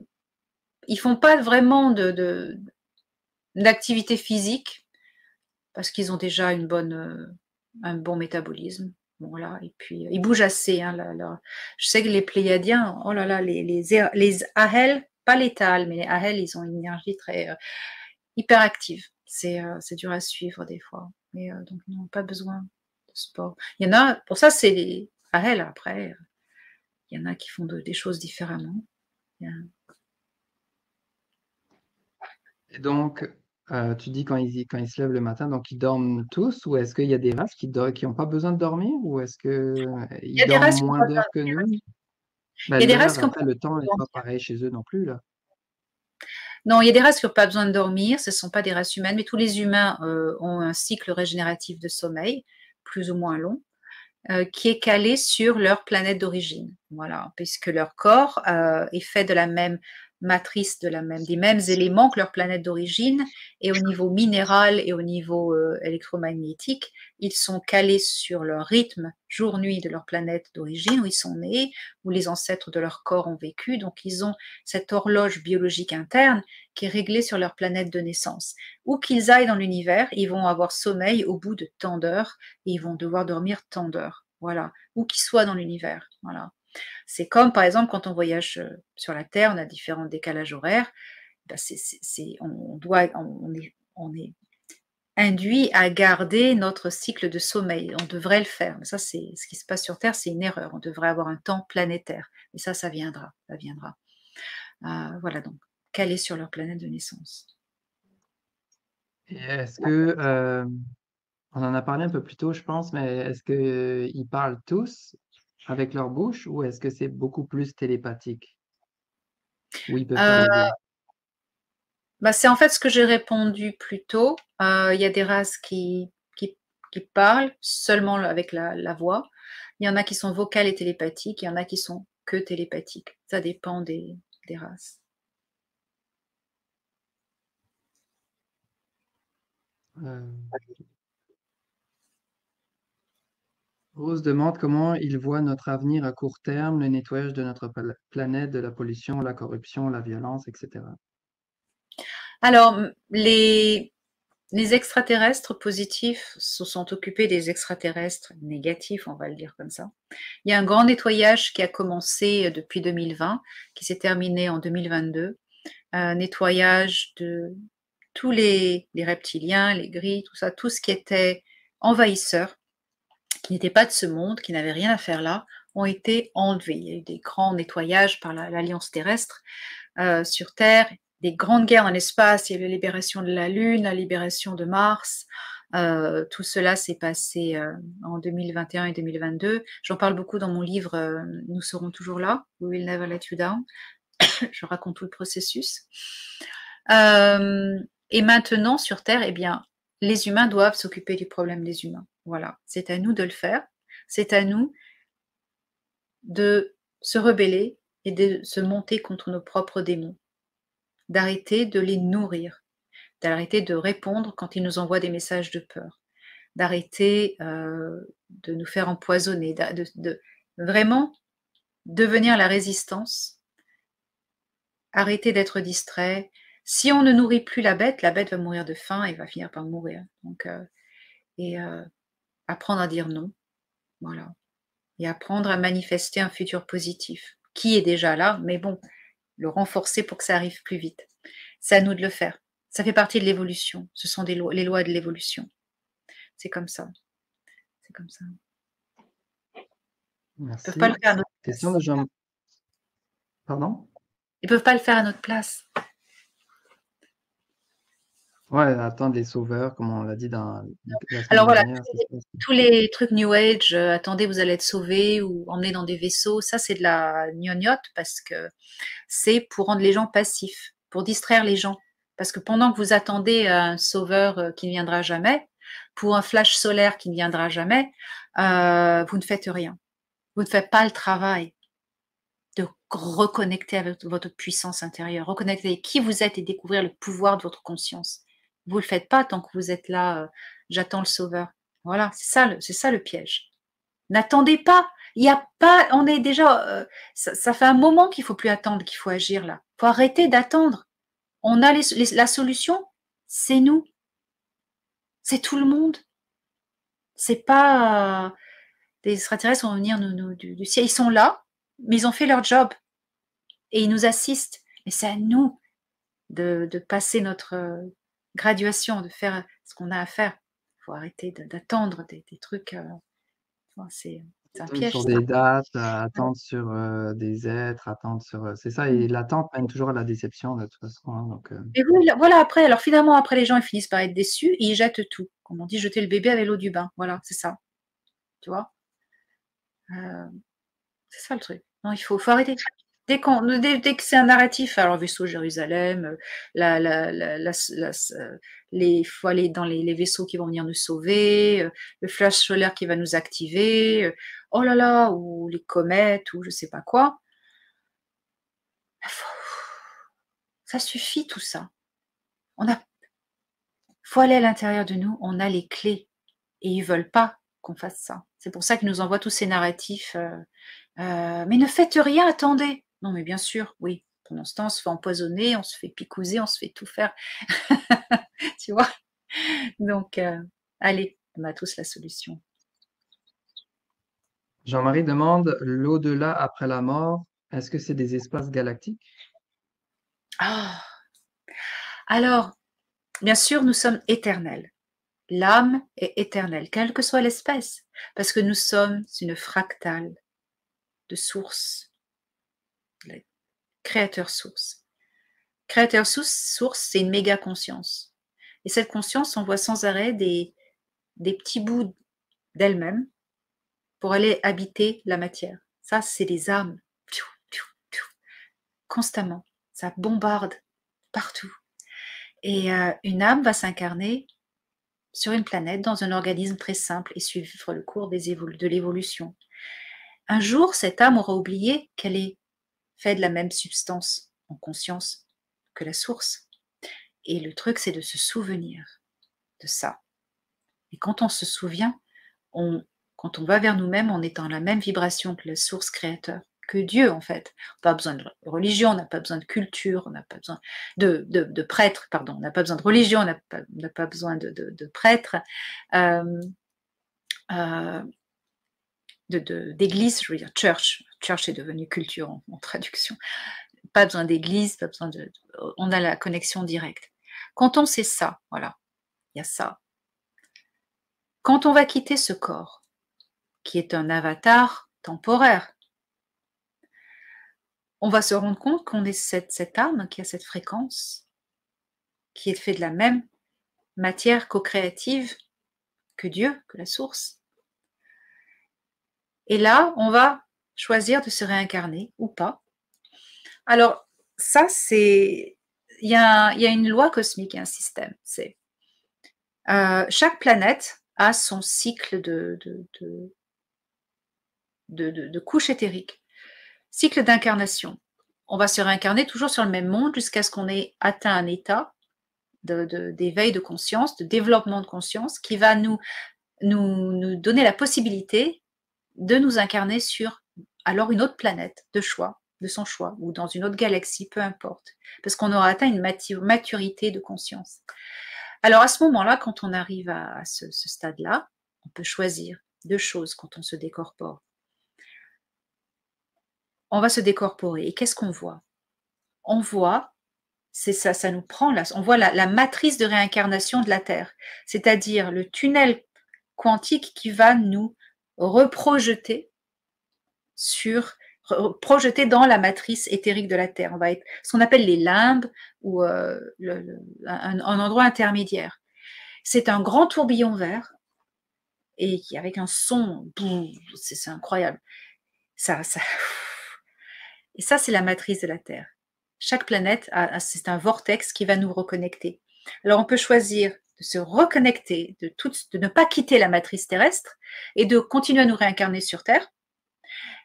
font pas vraiment d'activité physique parce qu'ils ont déjà un bon métabolisme. Bon, voilà. Et puis, ils bougent assez. Hein, je sais que les Pléiadiens, oh là là, les Ahel, pas les Tal, mais les Ahel, ils ont une énergie très hyper active. C'est dur à suivre des fois. Mais donc, ils n'ont pas besoin de sport. Il y en a, pour ça, c'est les Ahel. Après, il y en a qui font des choses différemment. Et donc, tu dis quand ils se lèvent le matin, donc ils dorment tous? Ou est-ce qu'il y a des races qui ont pas besoin de dormir? Ou est-ce que, Il y ils a des dorment races qui ont moins pas d'heures que nous? Bah, Il y a des races l'heure, qui ont après, pas le temps besoin n'est de pas dormir. pareil chez eux non plus, là. Non, il y a des races qui n'ont pas besoin de dormir, ce ne sont pas des races humaines, mais tous les humains ont un cycle régénératif de sommeil, plus ou moins long, qui est calé sur leur planète d'origine. Voilà, puisque leur corps est fait de la même matrice, des mêmes éléments que leur planète d'origine, et au niveau minéral et au niveau électromagnétique, ils sont calés sur leur rythme jour-nuit de leur planète d'origine, où ils sont nés, où les ancêtres de leur corps ont vécu. Donc ils ont cette horloge biologique interne qui est réglée sur leur planète de naissance. Où qu'ils aillent dans l'univers, ils vont avoir sommeil au bout de tant d'heures, et ils vont devoir dormir tant d'heures. Voilà, où qu'ils soient dans l'univers. Voilà. C'est comme, par exemple, quand on voyage sur la Terre, on a différents décalages horaires. Ben on est induit à garder notre cycle de sommeil. On devrait le faire. Mais ça, c'est ce qui se passe sur Terre, c'est une erreur. On devrait avoir un temps planétaire. Et ça viendra. Ça viendra. Voilà donc, calé sur leur planète de naissance. Et est-ce que, on en a parlé un peu plus tôt, je pense, mais est-ce qu'ils parlent tous avec leur bouche ou est-ce que c'est beaucoup plus télépathique? Ou ils peuvent faire Euh, les deux? Bah, c'est en fait ce que j'ai répondu plus tôt. Il y a des races qui parlent seulement avec la voix. Il y en a qui sont vocales et télépathiques. Il y en a qui sont que télépathiques. Ça dépend des races. Euh, Rose demande comment il voit notre avenir à court terme, le nettoyage de notre planète, de la pollution, la corruption, la violence, etc. Alors, les extraterrestres positifs se sont occupés des extraterrestres négatifs, on va le dire comme ça. Il y a un grand nettoyage qui a commencé depuis 2020, qui s'est terminé en 2022. Un nettoyage de tous les reptiliens, les gris, tout ça, tout ce qui était envahisseur, qui n'était pas de ce monde, qui n'avait rien à faire là, ont été enlevés. Il y a eu des grands nettoyages par l'Alliance terrestre sur Terre, des grandes guerres dans l'espace, il y a eu la libération de la Lune, la libération de Mars. Tout cela s'est passé en 2021 et 2022. J'en parle beaucoup dans mon livre Nous serons toujours là, We Will Never Let You Down. Je raconte tout le processus. Et maintenant, sur Terre, eh bien, les humains doivent s'occuper du problème des humains. Voilà, c'est à nous de le faire. C'est à nous de se rebeller et de se monter contre nos propres démons, d'arrêter de les nourrir, d'arrêter de répondre quand ils nous envoient des messages de peur, d'arrêter de nous faire empoisonner, de vraiment devenir la résistance, arrêter d'être distrait. Si on ne nourrit plus la bête va mourir de faim et va finir par mourir. Donc, apprendre à dire non, voilà, et apprendre à manifester un futur positif, qui est déjà là, mais bon, le renforcer pour que ça arrive plus vite. C'est à nous de le faire. Ça fait partie de l'évolution. Ce sont les lois de l'évolution. C'est comme ça. C'est comme ça. Ils ne peuvent pas le Merci. faire à notre Question place. de Jean. Pardon? Ils ne peuvent pas le faire à notre place. Ouais, attendre les sauveurs, comme on l'a dit dans la semaine Alors voilà, dernière. tous les trucs New Age, attendez, vous allez être sauvés ou emmenés dans des vaisseaux, ça c'est de la gnognotte parce que c'est pour rendre les gens passifs, pour distraire les gens. Parce que pendant que vous attendez un sauveur qui ne viendra jamais, pour un flash solaire qui ne viendra jamais, vous ne faites rien. Vous ne faites pas le travail de reconnecter avec votre puissance intérieure, reconnecter avec qui vous êtes et découvrir le pouvoir de votre conscience. Vous ne le faites pas tant que vous êtes là, j'attends le sauveur. Voilà, c'est ça le piège. N'attendez pas. Il n'y a pas, on est déjà, ça fait un moment qu'il faut plus attendre, qu'il faut agir là. Il faut arrêter d'attendre. On a la solution, c'est nous, c'est tout le monde. C'est pas des extraterrestres vont venir du ciel. Ils sont là, mais ils ont fait leur job et ils nous assistent. Mais c'est à nous de passer notre graduation, de faire ce qu'on a à faire. Il faut arrêter d'attendre des trucs. C'est un Attendre piège, sur ça. des dates, attendre sur des êtres, attendre sur. C'est ça, et l'attente mène toujours à la déception de toute façon, hein, donc, Et oui, voilà, après, alors finalement, après, les gens, ils finissent par être déçus et ils jettent tout. Comme on dit, jeter le bébé avec l'eau du bain. Voilà, c'est ça. Tu vois C'est ça le truc. Non, faut arrêter. Dès que c'est un narratif, alors vaisseau Jérusalem, il faut aller dans les vaisseaux qui vont venir nous sauver, le flash solaire qui va nous activer, oh là là, ou les comètes, ou je sais pas quoi. Ça suffit tout ça. Faut aller à l'intérieur de nous, on a les clés, et ils veulent pas qu'on fasse ça. C'est pour ça qu'ils nous envoient tous ces narratifs. Mais ne faites rien, attendez. Non, mais bien sûr, oui. Pendant ce temps, on se fait empoisonner, on se fait picouser, on se fait tout faire. Tu vois? Donc, allez, on a tous la solution. Jean-Marie demande, l'au-delà après la mort, est-ce que c'est des espaces galactiques? Ah, alors, bien sûr, nous sommes éternels. L'âme est éternelle, quelle que soit l'espèce, parce que nous sommes une fractale de source, créateur source. Créateur source, c'est une méga conscience. Et cette conscience envoie sans arrêt des petits bouts d'elle-même pour aller habiter la matière. Ça, c'est les âmes. Constamment. Ça bombarde partout. Et une âme va s'incarner sur une planète, dans un organisme très simple et suivre le cours de l'évolution. Un jour, cette âme aura oublié qu'elle est faite de la même substance en conscience que la source. Et le truc, c'est de se souvenir de ça. Et quand on se souvient, quand on va vers nous-mêmes, on est dans la même vibration que la source créateur, que Dieu en fait. On n'a pas besoin de religion, on n'a pas besoin de culture, on n'a pas besoin de prêtre, pardon, on n'a pas besoin de religion, on n'a pas besoin de prêtre, d'église, je veux dire church. Church est devenu culture en traduction. Pas besoin d'église, pas besoin on a la connexion directe. Quand on sait ça, voilà, il y a ça. Quand on va quitter ce corps, qui est un avatar temporaire, on va se rendre compte qu'on est cette âme qui a cette fréquence, qui est faite de la même matière co-créative que Dieu, que la source. Et là, on va choisir de se réincarner ou pas. Alors, ça, c'est... Il y a une loi cosmique, un système. C'est chaque planète a son cycle de couche éthérique, cycle d'incarnation. On va se réincarner toujours sur le même monde jusqu'à ce qu'on ait atteint un état d'éveil de conscience, de développement de conscience, qui va nous donner la possibilité de nous incarner sur alors une autre planète de choix, de son choix, ou dans une autre galaxie, peu importe, parce qu'on aura atteint une maturité de conscience. Alors à ce moment-là, quand on arrive à ce stade-là, on peut choisir deux choses quand on se décorpore. On va se décorporer, et qu'est-ce qu'on voit? On voit, c'est ça, ça nous prend là, on voit la matrice de réincarnation de la Terre, c'est-à-dire le tunnel quantique qui va nous reprojeter projeté dans la matrice éthérique de la Terre. On va être ce qu'on appelle les limbes ou un endroit intermédiaire. C'est un grand tourbillon vert et avec un son, c'est incroyable. Et ça, c'est la matrice de la Terre. Chaque planète, c'est un vortex qui va nous reconnecter. Alors, on peut choisir de se reconnecter, de ne pas quitter la matrice terrestre et de continuer à nous réincarner sur Terre.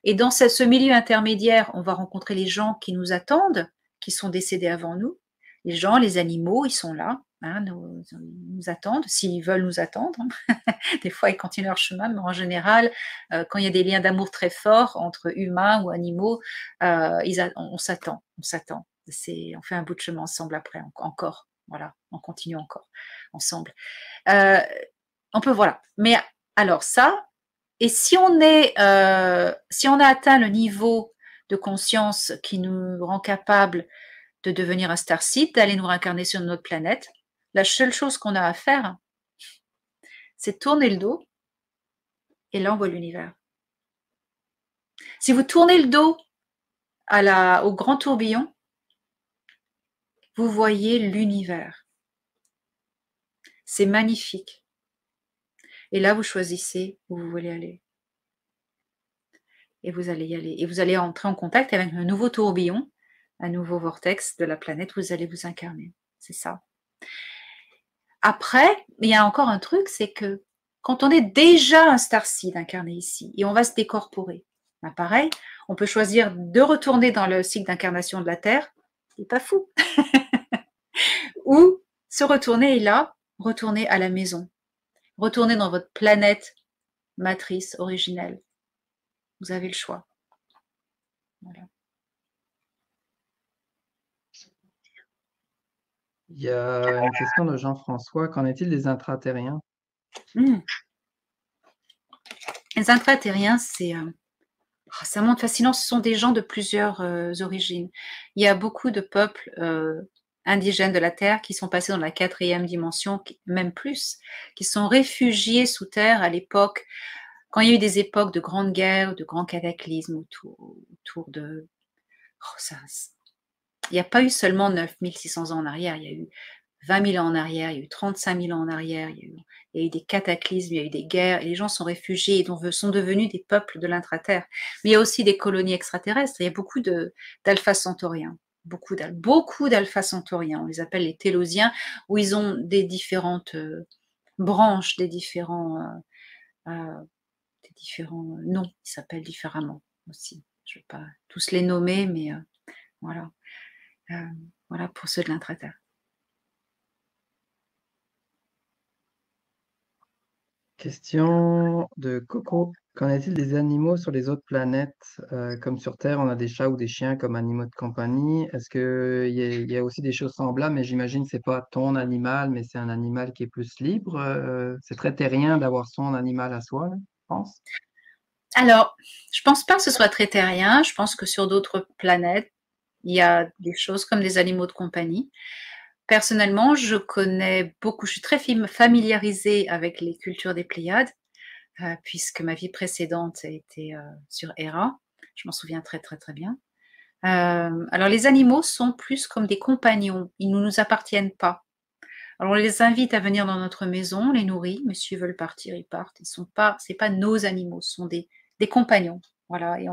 Et dans ce milieu intermédiaire, on va rencontrer les gens qui nous attendent, qui sont décédés avant nous. Les gens, les animaux, ils sont là, hein, nous attendent, s'ils veulent nous attendre. Des fois, ils continuent leur chemin, mais en général, quand il y a des liens d'amour très forts entre humains ou animaux, on s'attend. On fait un bout de chemin ensemble après, encore. Voilà, on continue encore ensemble. On peut, voilà. Mais alors ça, et si on a atteint le niveau de conscience qui nous rend capable de devenir un starseed, d'aller nous réincarner sur notre planète, la seule chose qu'on a à faire, c'est tourner le dos, et là on voit l'univers. Si vous tournez le dos au grand tourbillon, vous voyez l'univers. C'est magnifique. Et là, vous choisissez où vous voulez aller. et vous allez y aller. Et vous allez entrer en contact avec un nouveau tourbillon, un nouveau vortex de la planète, vous allez vous incarner. C'est ça. Après, il y a encore un truc, c'est que quand on est déjà un starseed incarné ici, et on va se décorporer, ben pareil, on peut choisir de retourner dans le cycle d'incarnation de la Terre, c'est pas fou, ou se retourner et là, retourner à la maison, retourner dans votre planète matrice originelle. Vous avez le choix. Voilà. Il y a une question de Jean-François. Qu'en est-il des intraterriens? Les intraterriens, c'est un monde fascinant. Ce sont des gens de plusieurs origines. Il y a beaucoup de peuples indigènes de la Terre qui sont passés dans la 4e dimension, même plus, qui sont réfugiés sous terre à l'époque, quand il y a eu des époques de grandes guerres, de grands cataclysmes autour de... il n'y a pas eu seulement 9600 ans en arrière, il y a eu 20 000 ans en arrière, il y a eu 35 000 ans en arrière, il y a eu des cataclysmes, il y a eu des guerres, et les gens sont réfugiés et sont devenus des peuples de l'intraterre. Mais il y a aussi des colonies extraterrestres, il y a beaucoup d'alpha centauriens, beaucoup d'alpha centauriens, on les appelle les télosiens, où ils ont des différentes branches, des différents noms, ils s'appellent différemment aussi. Je ne vais pas tous les nommer, mais voilà. Voilà pour ceux de l'intraterre. Question de Coco. Qu'en est-il des animaux sur les autres planètes? Comme sur Terre, on a des chats ou des chiens comme animaux de compagnie. Est-ce qu'il y a aussi des choses semblables, mais j'imagine que c'est pas ton animal, mais c'est un animal qui est plus libre. C'est très terrien d'avoir son animal à soi, là, je pense. Alors, je pense pas que ce soit très terrien. Je pense que sur d'autres planètes, il y a des choses comme des animaux de compagnie. Personnellement, je connais beaucoup, je suis très familiarisée avec les cultures des Pléiades, puisque ma vie précédente a été sur Héra. Je m'en souviens très très très bien. Alors les animaux sont plus comme des compagnons, ils ne nous appartiennent pas. Alors on les invite à venir dans notre maison, on les nourrit, mais s'ils veulent partir, ils partent. C'est pas nos animaux, ce sont des compagnons. Voilà, et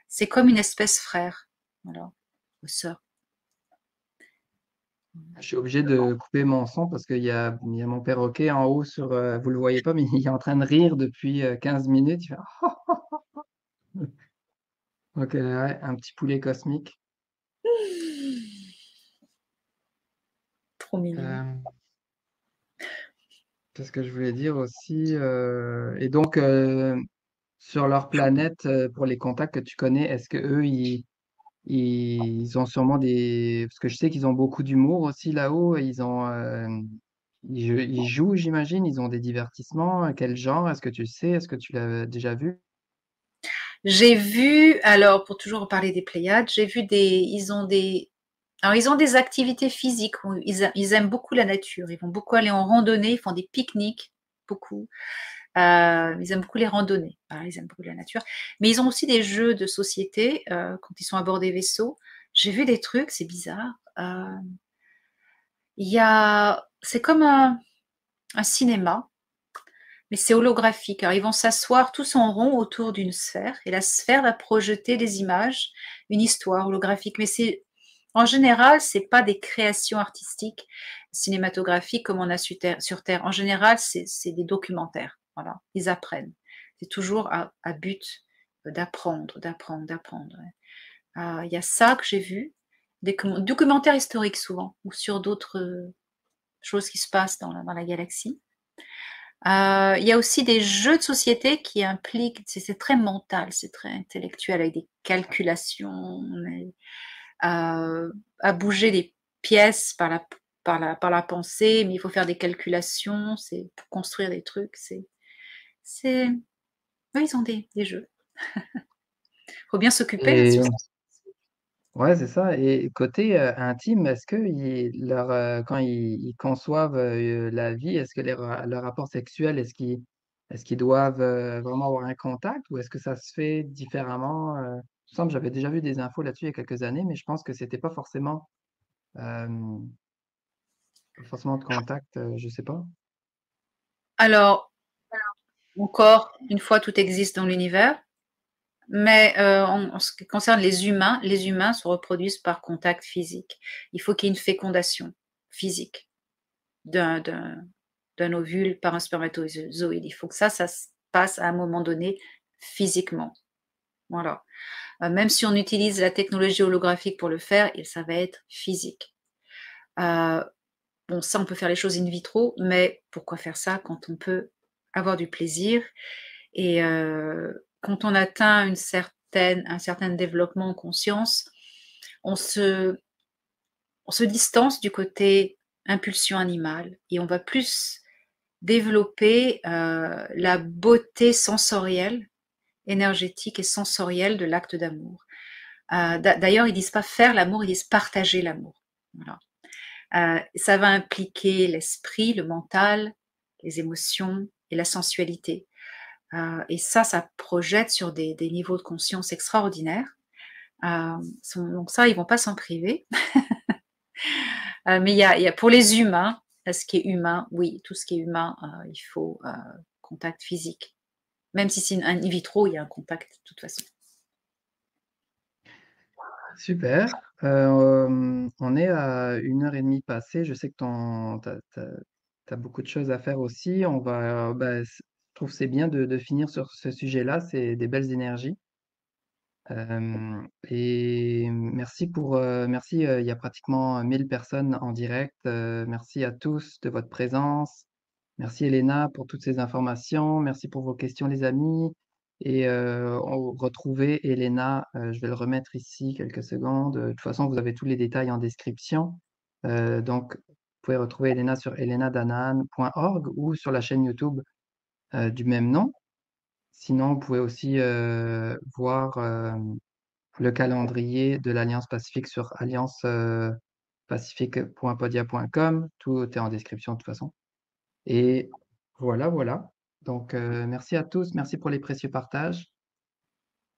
c'est comme une espèce frère, voilà, ou sœur. Je suis obligé de couper mon son parce qu'il y a mon perroquet en haut vous le voyez pas, mais il est en train de rire depuis 15 minutes. Il fait, donc, ouais, un petit poulet cosmique. Trop mignon. Euh, Qu'est-ce que je voulais dire aussi? Et donc, sur leur planète, pour les contacts que tu connais, est-ce que eux, ils ont sûrement des... Parce que je sais qu'ils ont beaucoup d'humour aussi là-haut. Ils jouent, j'imagine. Ils ont des divertissements. Quel genre? Est-ce que tu sais? Est-ce que tu l'as déjà vu? J'ai vu, alors pour toujours parler des Pléiades, j'ai vu alors ils ont des activités physiques, où ils aiment beaucoup la nature, ils vont beaucoup aller en randonnée, ils font des pique-niques, beaucoup. Ils aiment beaucoup les randonnées, voilà, ils aiment beaucoup la nature. Mais ils ont aussi des jeux de société quand ils sont à bord des vaisseaux. J'ai vu des trucs, c'est bizarre. C'est comme un cinéma, mais c'est holographique. Alors ils vont s'asseoir tous en rond autour d'une sphère et la sphère va projeter des images, une histoire holographique. Mais en général, c'est pas des créations artistiques cinématographiques comme on a sur Terre. En général, c'est des documentaires. Voilà, ils apprennent. C'est toujours à but d'apprendre, d'apprendre, d'apprendre. Il y a ça que j'ai vu, des documentaires historiques souvent, ou sur d'autres choses qui se passent dans la galaxie. Il y a aussi des jeux de société qui impliquent, c'est très mental, c'est très intellectuel, avec des calculations, à bouger des pièces par la pensée, mais il faut faire des calculations, c'est pour construire des trucs. Oui, ils ont des jeux. Il faut bien s'occuper hein, Et sur ça. ouais, c'est ça. Et côté intime, est-ce que quand ils conçoivent la vie, est-ce que leur rapport sexuel, est-ce qu'ils doivent vraiment avoir un contact ou est-ce que ça se fait différemment? Il me semble que j'avais déjà vu des infos là-dessus il y a quelques années, mais je pense que c'était euh, pas forcément de contact, je sais pas. Alors, encore une fois, tout existe dans l'univers. Mais en ce qui concerne les humains se reproduisent par contact physique. Il faut qu'il y ait une fécondation physique d'un ovule par un spermatozoïde. Il faut que ça se passe à un moment donné physiquement. Voilà. Même si on utilise la technologie holographique pour le faire, ça va être physique. Bon, ça, on peut faire les choses in vitro, mais pourquoi faire ça quand on peut avoir du plaisir? Et quand on atteint un certain développement en conscience, on se distance du côté impulsion animale et on va plus développer la beauté sensorielle, énergétique et sensorielle de l'acte d'amour. D'ailleurs, ils disent pas faire l'amour, ils disent partager l'amour. Voilà. Ça va impliquer l'esprit, le mental, les émotions et la sensualité. Et ça projette sur des niveaux de conscience extraordinaires. Donc ça, ils vont pas s'en priver. Mais il y a pour les humains, ce qui est humain, oui, tout ce qui est humain, il faut contact physique. Même si c'est un in vitro, il y a un contact de toute façon. Super. On est à 1 heure et demie passée. Je sais que tu as beaucoup de choses à faire aussi. Je trouve que c'est bien de finir sur ce sujet-là. C'est des belles énergies. Et merci. Il y a pratiquement 1000 personnes en direct. Merci à tous de votre présence. Merci Elena pour toutes ces informations. Merci pour vos questions, les amis. Et retrouvez Elena, je vais le remettre ici quelques secondes. De toute façon, vous avez tous les détails en description. Donc, vous pouvez retrouver Elena sur elenadanaan.org ou sur la chaîne YouTube du même nom. Sinon, vous pouvez aussi voir le calendrier de l'Alliance Pacifique sur alliancepacifique.podia.com. Tout est en description de toute façon. Et voilà. Donc, merci à tous. Merci pour les précieux partages.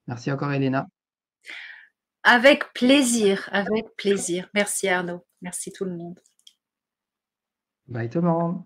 Merci encore, Elena. Avec plaisir, avec plaisir. Merci Arnaud. Merci tout le monde. Bye tout le monde.